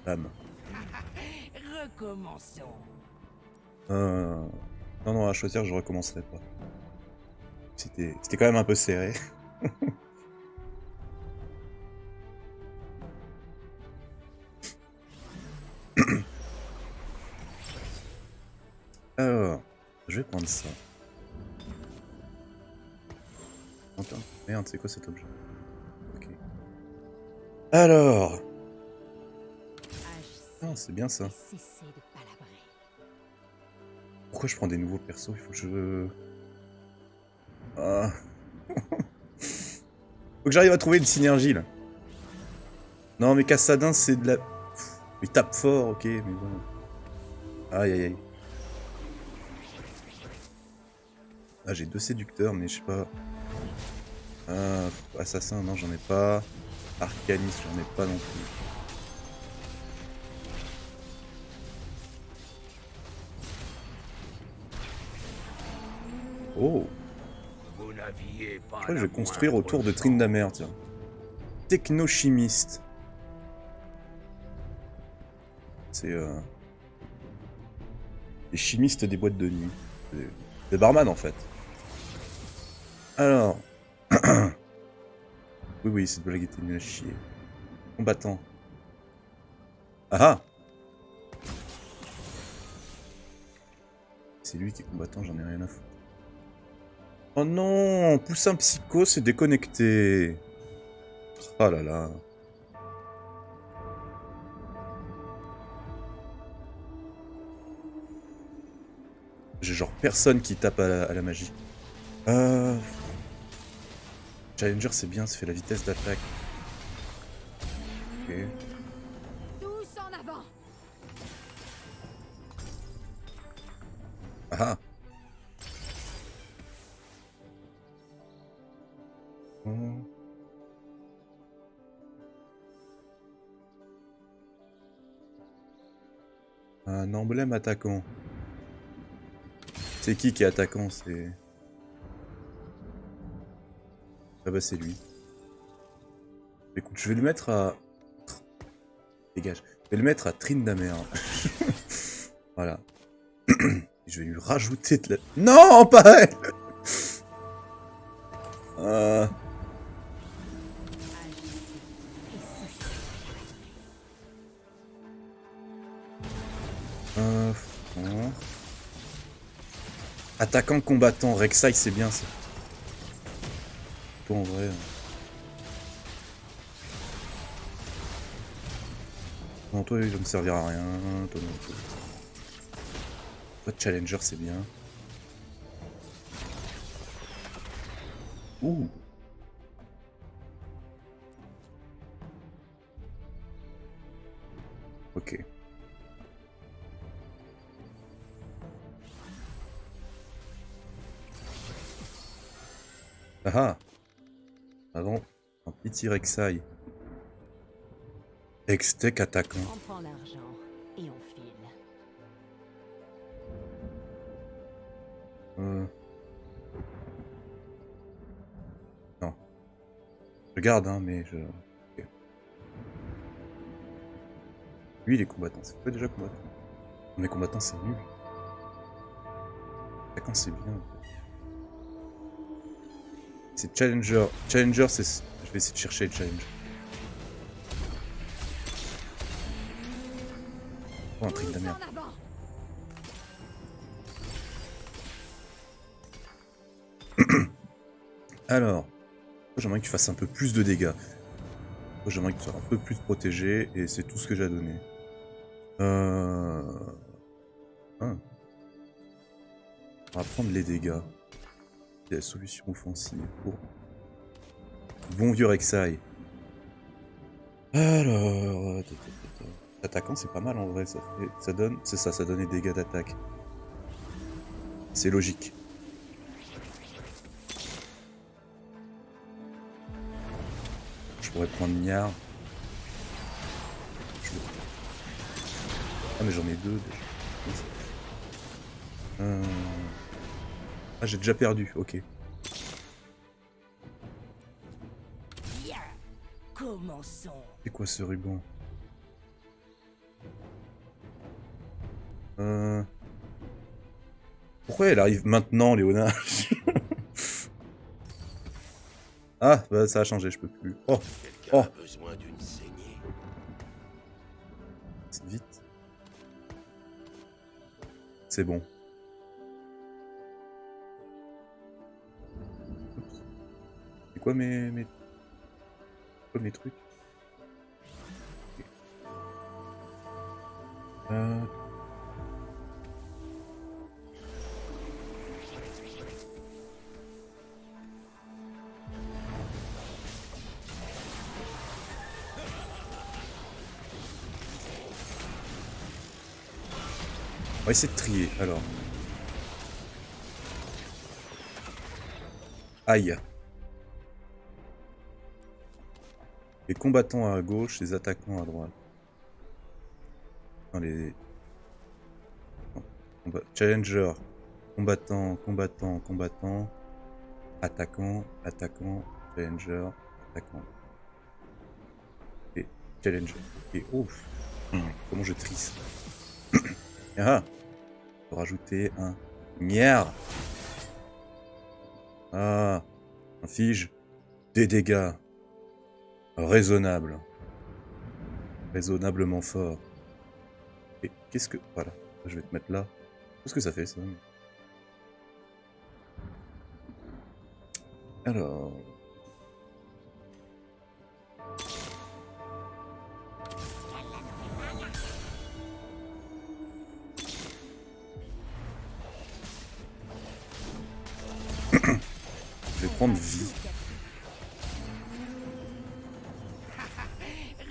Bam.
Recommençons.
Non, non, à choisir, je recommencerai pas. C'était quand même un peu serré. Alors, je vais prendre ça. Attends, merde, c'est quoi cet objet? Ok. Alors, ah, c'est bien ça.
Cessez de palabrer.
Pourquoi je prends des nouveaux persos? Il faut que je... Ah. Faut que j'arrive à trouver une synergie là. Non mais Cassadin c'est de la... Il tape fort, ok, mais bon... Aïe aïe aïe. Ah j'ai 2 séducteurs mais je sais pas... Assassin non j'en ai pas. Arcanis j'en ai pas non plus. Oh.
Vous n'aviez pas.
Je crois que je vais construire autour de Tryndamere, tiens. Technochimiste. C'est les chimistes des boîtes de nuit. Des barman en fait. Alors. Oui, oui, cette blague était nulle à chier. Combattant. Ah ah. C'est lui qui est combattant, j'en ai rien à foutre. Oh non, Poussin Psycho s'est déconnecté. Oh là là. J'ai genre personne qui tape à la magie. Challenger c'est bien, ça fait la vitesse d'attaque. Ok.
Tous en avant.
Ah. Oh. Un emblème attaquant. C'est qui est attaquant? C'est... Ah bah c'est lui. Écoute, je vais le mettre à... Dégage. Je vais le mettre à Tryndamere. Voilà. Je vais lui rajouter de la... Non, pas elle. Bon. Attaquant combattant, Rek'Sai c'est bien ça. Toi en vrai. Non, toi il va me servir à rien. Toi non plus. Toi Challenger c'est bien. Ouh. Ok. Ah ah. Avant, un petit Rek'Sai. Hextech attaquant.
On prend l'argent et on file.
Non. Je garde, hein, mais je... Okay. Lui, il est combattant. C'est quoi déjà combattant? Mais combattant, c'est nul. Attaquant, c'est bien. C'est Challenger. Challenger, c'est... Je vais essayer de chercher le Challenger. Oh, un truc de merde. Alors, j'aimerais que tu fasses un peu plus de dégâts. J'aimerais que tu sois un peu plus protégé, et c'est tout ce que j'ai à donner. On va prendre les dégâts. Il y a la solution offensive pour... Bon vieux Rek'Sai. Alors... Attaquant c'est pas mal en vrai, ça donne... C'est ça, ça donne des dégâts d'attaque. C'est logique. Je pourrais prendre Niar. Ah mais j'en ai deux déjà. Ah j'ai déjà perdu, ok.
Commençons.
C'est quoi ce ruban? Pourquoi elle arrive maintenant, Léona? Ah, bah ça a changé, je peux plus. Oh,
Quelqu'un
oh,
a besoin d'une saignée.
c'est vite. C'est bon. Oups. C'est quoi mes trucs? Ok. On va essayer de trier, alors. Aïe. Les combattants à gauche, les attaquants à droite. Enfin, les... non. Challenger. Combattant, combattant, combattant. Attaquant, attaquant, challenger, attaquant. Et challenger. Et ouf. Comment je trie ça? Ah, faut rajouter un nière. Ah, inflige des dégâts raisonnables. Raisonnablement fort. Et qu'est-ce que... Voilà, je vais te mettre là. Qu'est-ce que ça fait ça? Alors... je vais prendre vie.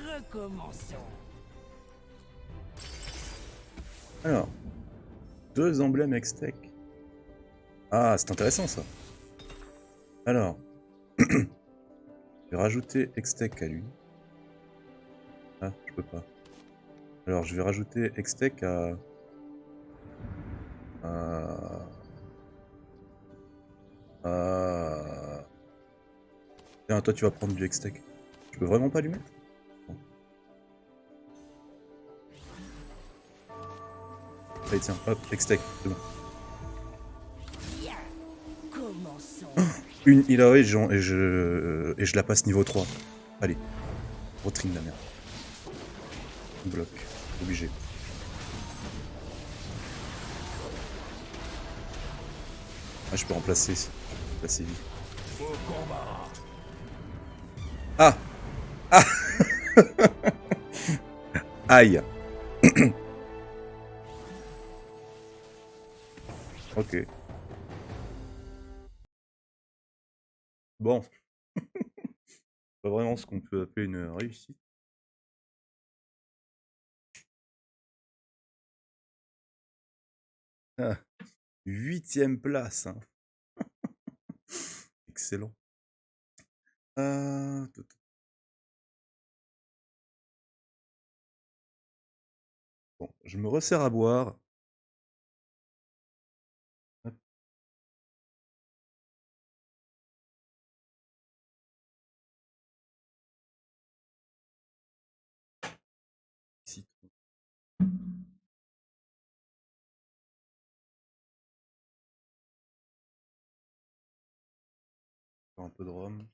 Recommençons.
Alors... 2 emblèmes Hextech. Ah, c'est intéressant ça. Alors... je vais rajouter Hextech à lui. Ah, je peux pas. Alors, je vais rajouter Hextech à... Tiens, toi tu vas prendre du Hextech. Je peux vraiment pas lui mettre? Bon. Allez, tiens, hop, Hextech, c'est bon.
Commençons.
Une Ilaoi et je la passe niveau 3. Allez, retrine la merde. Bloc, obligé. Ah, je peux remplacer vie. Ah. Ah. Aïe. Ok. Bon. Pas vraiment ce qu'on peut appeler une réussite. Ah. 8e place. Hein. Excellent. Bon, je me resserre à boire. Hop. Citron. Un peu de rhum.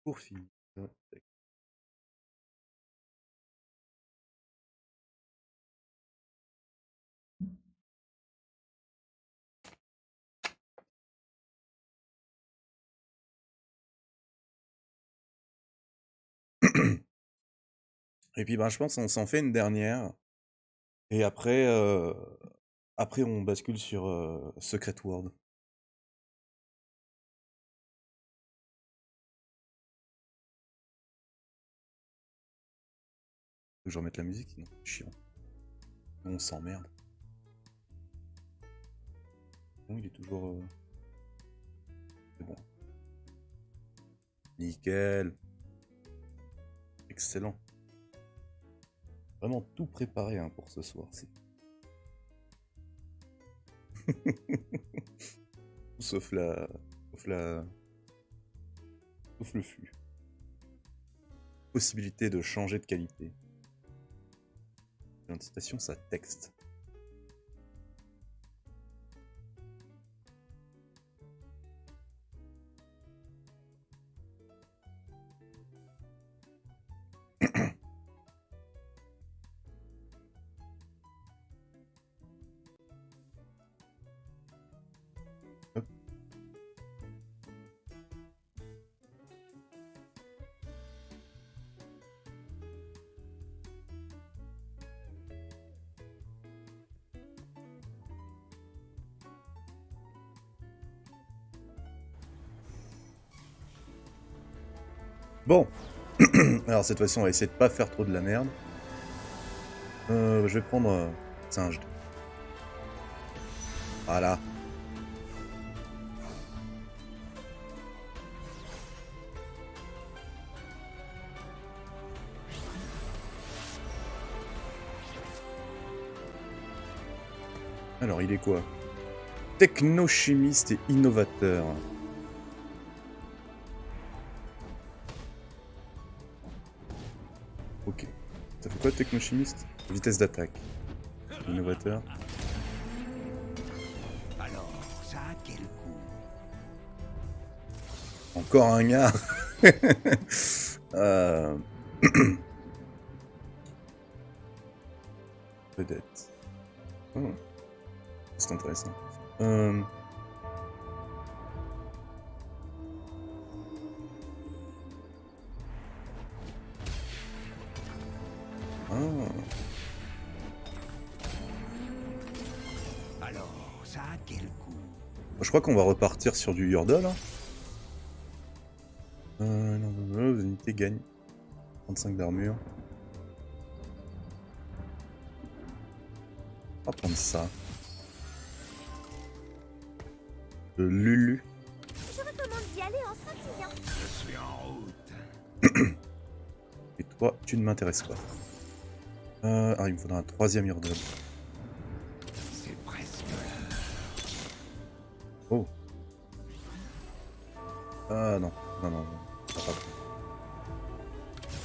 Pour finir. Et puis ben, je pense qu'on s'en fait une dernière. Et après, après on bascule sur Secret World. Faut que je remette la musique, sinon c'est chiant. On s'emmerde. Non, il est toujours... C'est bon. Nickel. Excellent. Vraiment tout préparé hein, pour ce soir-ci. Sauf le flux. Possibilité de changer de qualité. L'incitation, ça texte. Bon, alors cette fois-ci on va essayer de pas faire trop de la merde. Je vais prendre singe. Voilà. Alors il est quoi? Technochimiste et innovateur. Ok. Ça fait quoi technochimiste? Vitesse d'attaque. Innovateur.
Alors, ça a quel coup?
Encore un gars. Peut-être. Oh. C'est intéressant.
Alors, ça a quel coup?
Je crois qu'on va repartir sur du Yordle. Hein. Non, vos unités gagnent 35 d'armure. On va prendre ça. Le Lulu.
Je recommande d'y aller en scintillant.
Je suis en route.
Et toi, tu ne m'intéresses pas. Ah, il me faudra un troisième Yordle.
C'est presque l'heure.
Oh. Ah non, non, non, non. Ah, pas bon.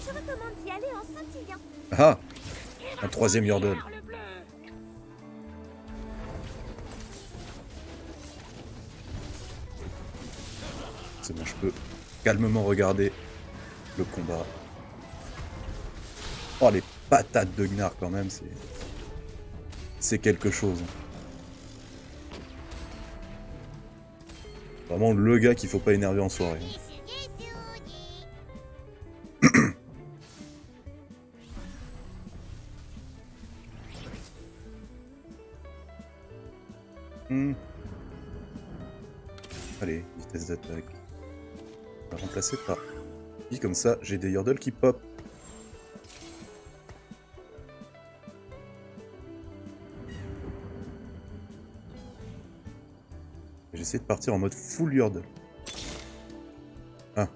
Je recommande d'y aller en scintillant.
Ah, un troisième Yordle.
Le bleu.
C'est bon, je peux calmement regarder le combat. Oh, les patates de Gnar quand même, c'est quelque chose. Vraiment le gars qu'il faut pas énerver en soirée. Allez, vitesse d'attaque. On va remplacer par... Et comme ça, j'ai des Yordles qui pop. J'essaie de partir en mode full Yordle. Ah.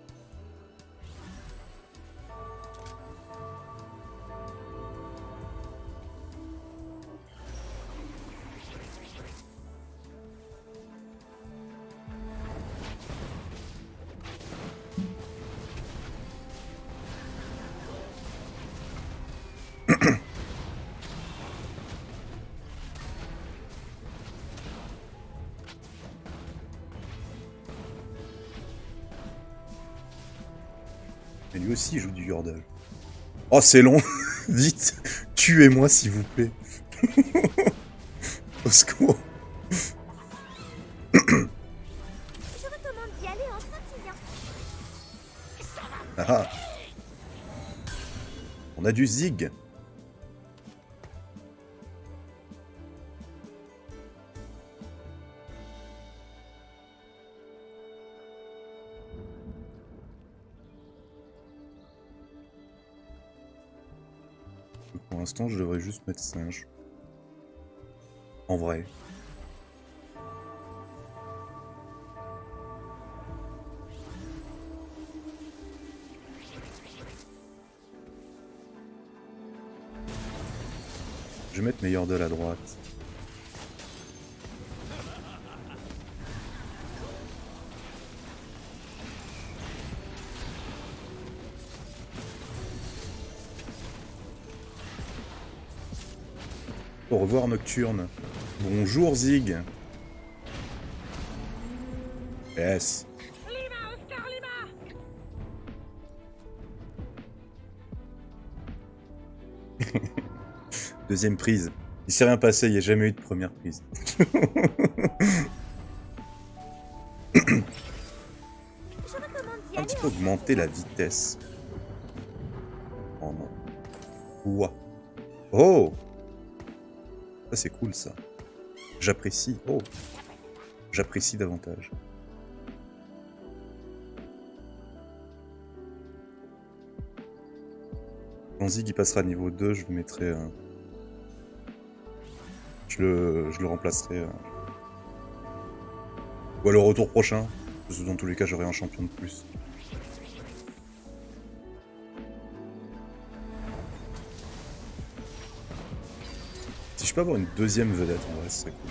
Mais lui aussi il joue du Yordle. Oh c'est long. Vite, tuez-moi s'il vous plaît. Au secours.
Je recommande d'y aller en scintillant.
Ah. On a du Zig. Pour l'instant, je devrais juste mettre singe. En vrai. Je vais mettre mes Yordles à droite. Au revoir Nocturne. Bonjour Zig. Yes.
Lima, Oscar Lima.
Deuxième prise. Il s'est rien passé, il n'y a jamais eu de première prise.
Je recommande d'y
Un
aller
petit peu augmenter la vitesse. Oh non. Ouah. Oh! Ça c'est cool ça. J'apprécie. Oh! J'apprécie davantage. Quand Zig il passera à niveau 2, je le mettrai... Je le remplacerai... Ou alors au tour prochain. Parce que dans tous les cas, j'aurai un champion de plus. Si je peux avoir une deuxième vedette, en vrai, ce serait cool.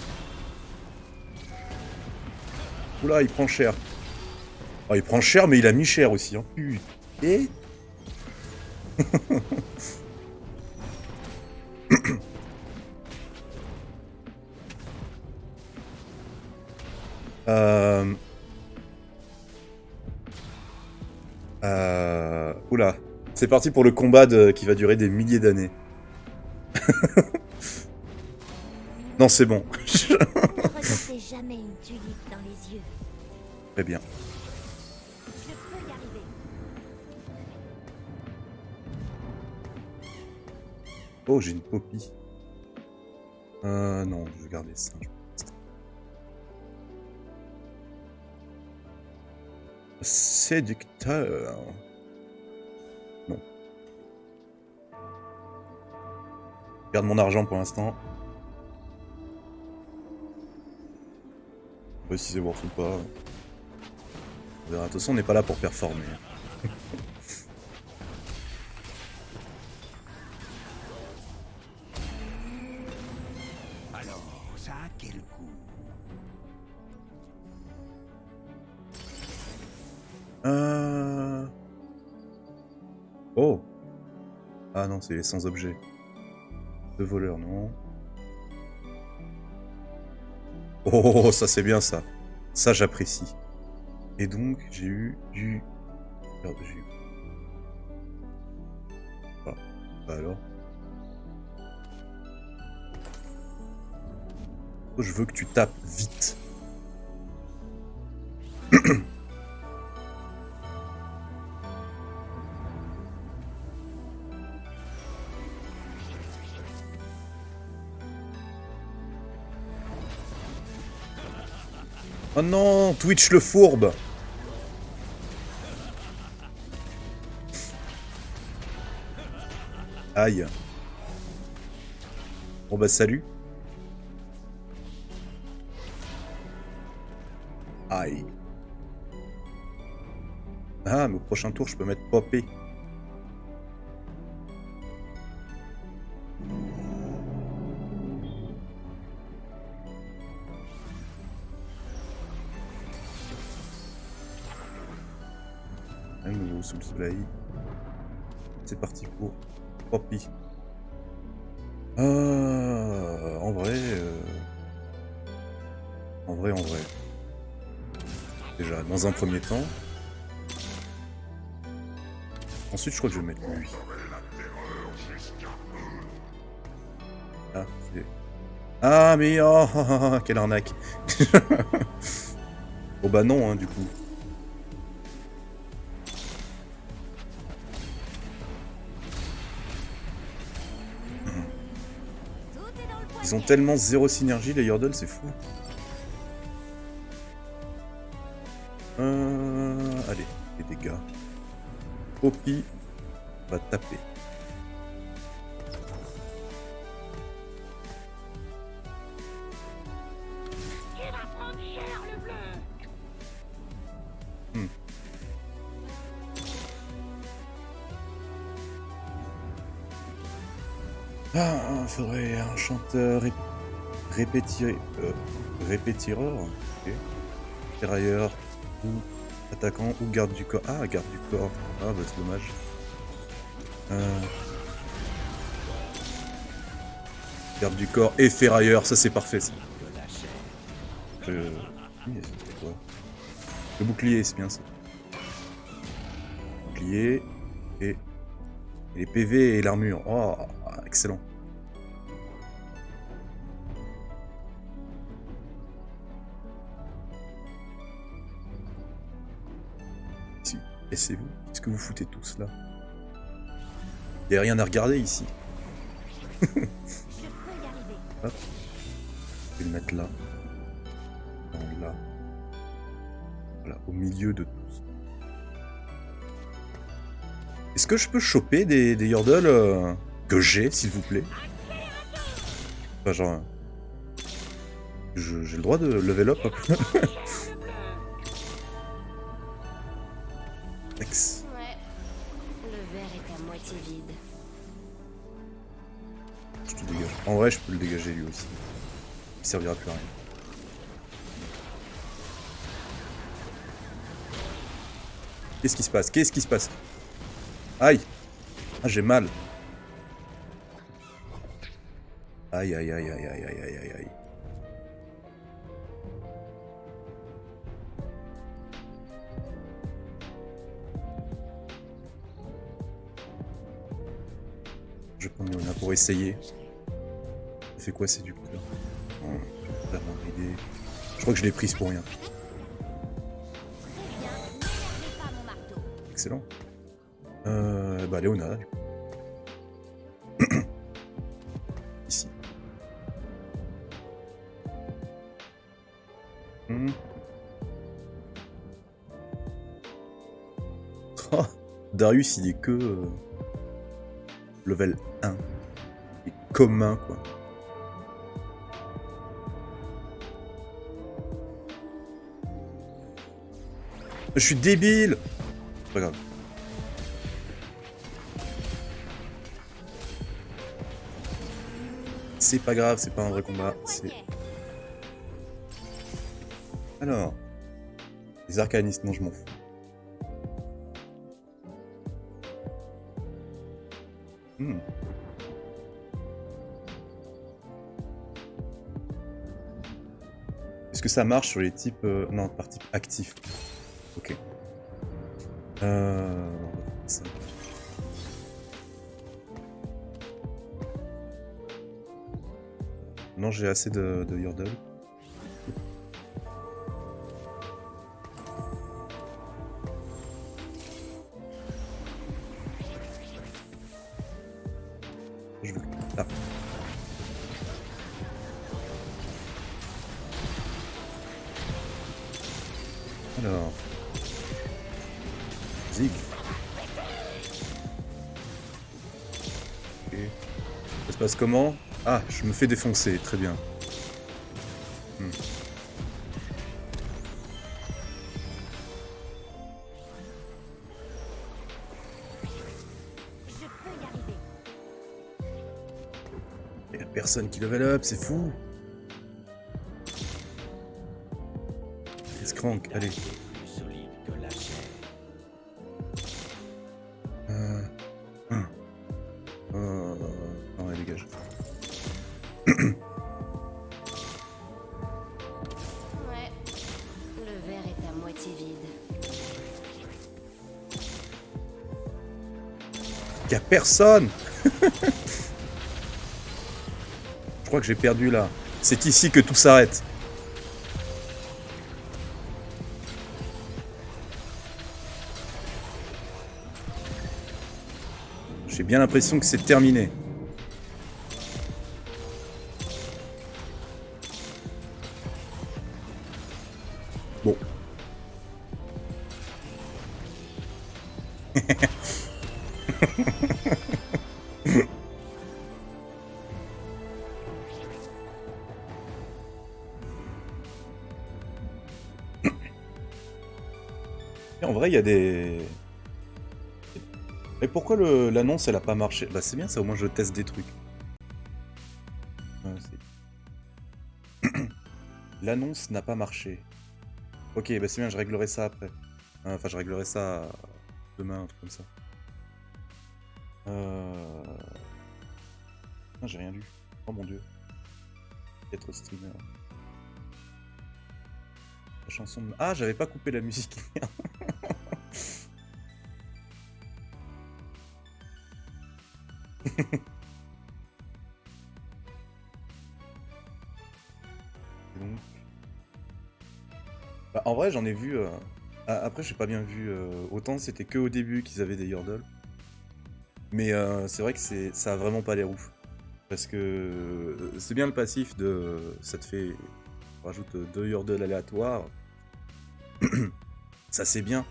Oula, il prend cher. Oh, il prend cher, mais il a mis cher aussi. Hein. Et Oula. C'est parti pour le combat qui va durer des milliers d'années. Non, c'est bon.
Ne rejetez jamais une tulipe dans les yeux.
Très bien.
Je peux y arriver.
Oh, j'ai une Poppy. Non, je vais garder ça. Séducteur. Non. Je garde mon argent pour l'instant. Je sais pas si c'est worth ou pas. On verra. De toute façon, on n'est pas là pour performer.
Alors, ça a quel coup?
Oh. Ah non, c'est les sans objet. De voleurs, non. Oh, ça c'est bien ça. Ça j'apprécie. Et donc, j'ai eu du... Merde, j'ai eu... Ah, bah alors. Oh, je veux que tu tapes vite. Oh non, Twitch le fourbe. Aïe. Bon bah salut. Aïe. Ah, mais au prochain tour, je peux mettre Poppy. Un nouveau sous le soleil. C'est parti pour Poppy. En vrai... En vrai... Déjà, dans un premier temps. Ensuite, je crois que je vais mettre lui. Ah, c'est... Ah, mais... Oh, quelle arnaque. Oh bah non, hein, du coup. Ils ont tellement zéro synergie, les Yordles, c'est fou. Allez, les dégâts. Poppy va taper.
Qui va prendre cher, le bleu?
Ah, faudrait un chanteur répétireur, ok. Ferrailleur ou attaquant ou garde du corps. Ah, garde du corps. Ah, bah c'est dommage. Garde du corps et ferrailleur, ça c'est parfait ça. Oui, c'était quoi? Le bouclier, c'est bien ça. Bouclier et les PV et l'armure. Oh, excellent. Laissez-vous. Qu'est-ce que vous foutez tous là? Il n'y a rien à regarder ici.
Je peux y arriver.
Hop. Je vais le mettre là. Non, là. Voilà, au milieu de tous. Est-ce que je peux choper des yordles que j'ai, s'il vous plaît? Enfin, genre... J'ai le droit de level up un peu. Ex.
Ouais. Le verre est à moitié vide.
Je te dégage. En vrai, je peux le dégager lui aussi. Il servira plus à rien. Qu'est-ce qui se passe? Qu'est-ce qui se passe? Aïe! Ah, j'ai mal. Aïe, aïe, aïe, aïe, aïe, aïe, aïe, aïe. Je vais prendre Léona pour essayer. Ça fait quoi, c'est du coup là? Oh, je crois que je l'ai prise pour rien.
Très bien, n'énervez pas mon marteau.
Excellent. Bah Léona, du coup. Ici. Oh, Darius, il est que level 1. Il est commun, quoi. Je suis débile! C'est pas grave. C'est pas grave, c'est pas un vrai combat. C'est... Alors... Les arcanistes, non, je m'en fous. Est-ce que ça marche sur les types... Non, par type actif. Ok. Ça. Non, j'ai assez de yordle. Je veux... Ah. Alors... Zig. Okay. Ça se passe comment? Ah, je me fais défoncer, très bien.
Je peux y arriver.
Y'a personne qui level up, c'est fou. Crank, allez.
Plus solide que la chair.
Non, allez, dégage.
Ouais. Le verre est à moitié vide.
Y'a personne. Je crois que j'ai perdu là. C'est ici que tout s'arrête. J'ai bien l'impression que c'est terminé. Bon. Et en vrai, il y a des... Et pourquoi l'annonce, elle a pas marché? Bah c'est bien, ça, au moins je teste des trucs. L'annonce n'a pas marché. Ok, bah c'est bien, je réglerai ça après. Enfin, je réglerai ça demain, un truc comme ça. Ah, j'ai rien lu. Oh mon dieu. Être streamer. La chanson de... Ah, j'avais pas coupé la musique. Donc... Bah, en vrai, j'en ai vu... Après, j'ai pas bien vu... Autant c'était que au début qu'ils avaient des yordles. Mais c'est vrai que ça a vraiment pas l'air ouf. Parce que c'est bien le passif de... Ça te fait... On rajoute 2 yordles aléatoires. Ça c'est bien.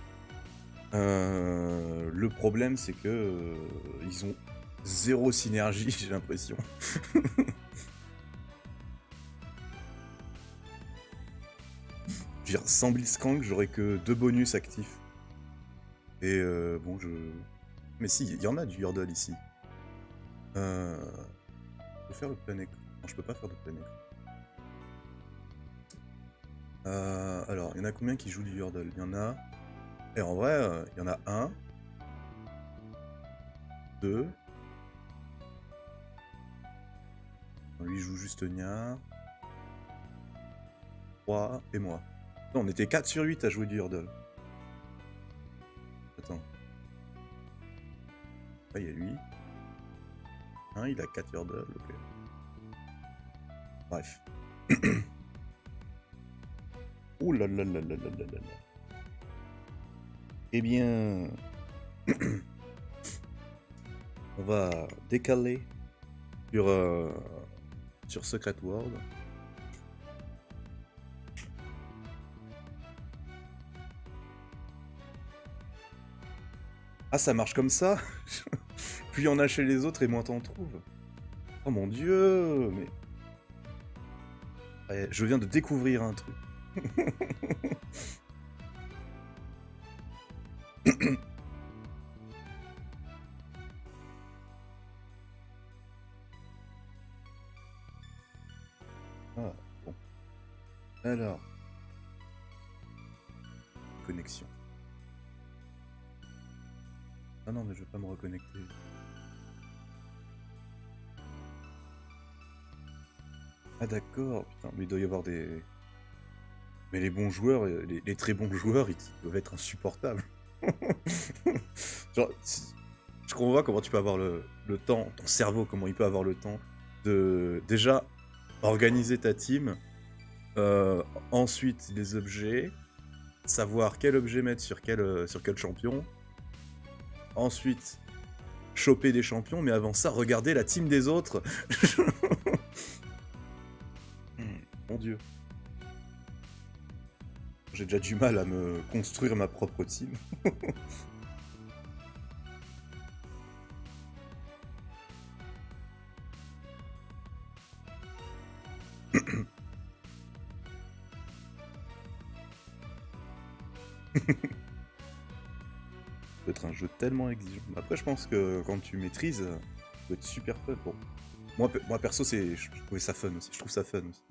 Le problème c'est que... ils ont 0 synergie, j'ai l'impression. Je veux dire, sans Blitzcrank, j'aurais que 2 bonus actifs. Et bon, je... Mais si, il y en a du Yordle ici. Je peux faire le plein écran. Non, je peux pas faire de plein écran. Alors, il y en a combien qui jouent du Yordle? Il y en a... Et en vrai, il y en a 1, 2... Lui joue juste Nia. 3 et moi. Non, on était 4 sur 8 à jouer du Yordle. Attends. Ah, il y a lui. Il a 4 Yordle, ok. Bref. Ouh là là là là là là là. Eh bien... on va décaler sur Secret World. Ah, ça marche comme ça? Plus il y en a chez les autres et moins t'en trouves. Oh mon dieu, mais... Ouais, je viens de découvrir un truc. Ah, bon. Alors... Connexion. Ah non, mais je vais pas me reconnecter. Ah d'accord, putain, mais il doit y avoir des... Mais les bons joueurs, les très bons joueurs, ils doivent être insupportables. Genre, je comprends pas comment tu peux avoir le temps, ton cerveau, comment il peut avoir le temps de déjà organiser ta team, ensuite les objets, savoir quel objet mettre sur quel champion, ensuite choper des champions, mais avant ça, regarder la team des autres. Mon dieu. J'ai déjà du mal à me construire ma propre team. Ça peut être un jeu tellement exigeant. Après, je pense que quand tu maîtrises, ça peut être super fun. Bon. Moi perso, je trouvais ça fun aussi. Je trouve ça fun aussi.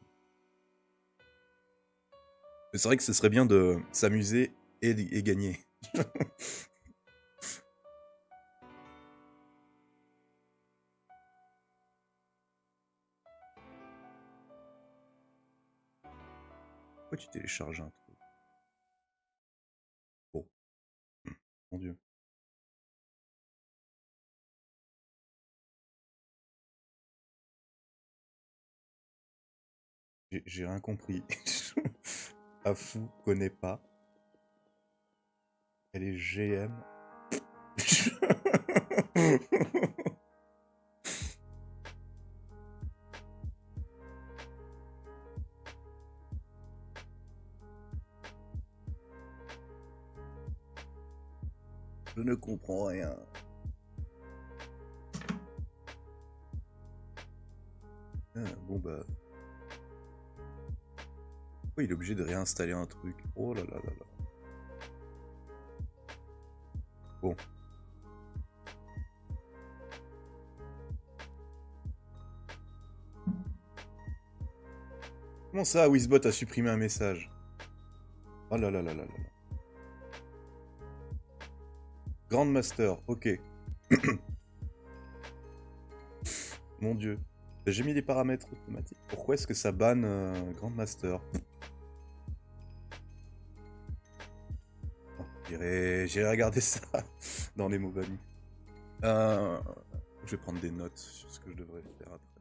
Mais c'est vrai que ce serait bien de s'amuser et gagner. Pourquoi tu télécharges un truc? Bon. Mon dieu. J'ai rien compris. Afou connaît pas. Elle est GM. Je ne comprends rien. Ah, bon bah... Pourquoi il est obligé de réinstaller un truc? Oh là là là là. Bon. Comment ça, Wizbot a supprimé un message? Oh là là là là là là. Grandmaster, ok. Mon dieu. J'ai mis des paramètres automatiques. Pourquoi est-ce que ça banne Grandmaster? J'irai regarder ça dans les mots bannis. Je vais prendre des notes sur ce que je devrais faire après.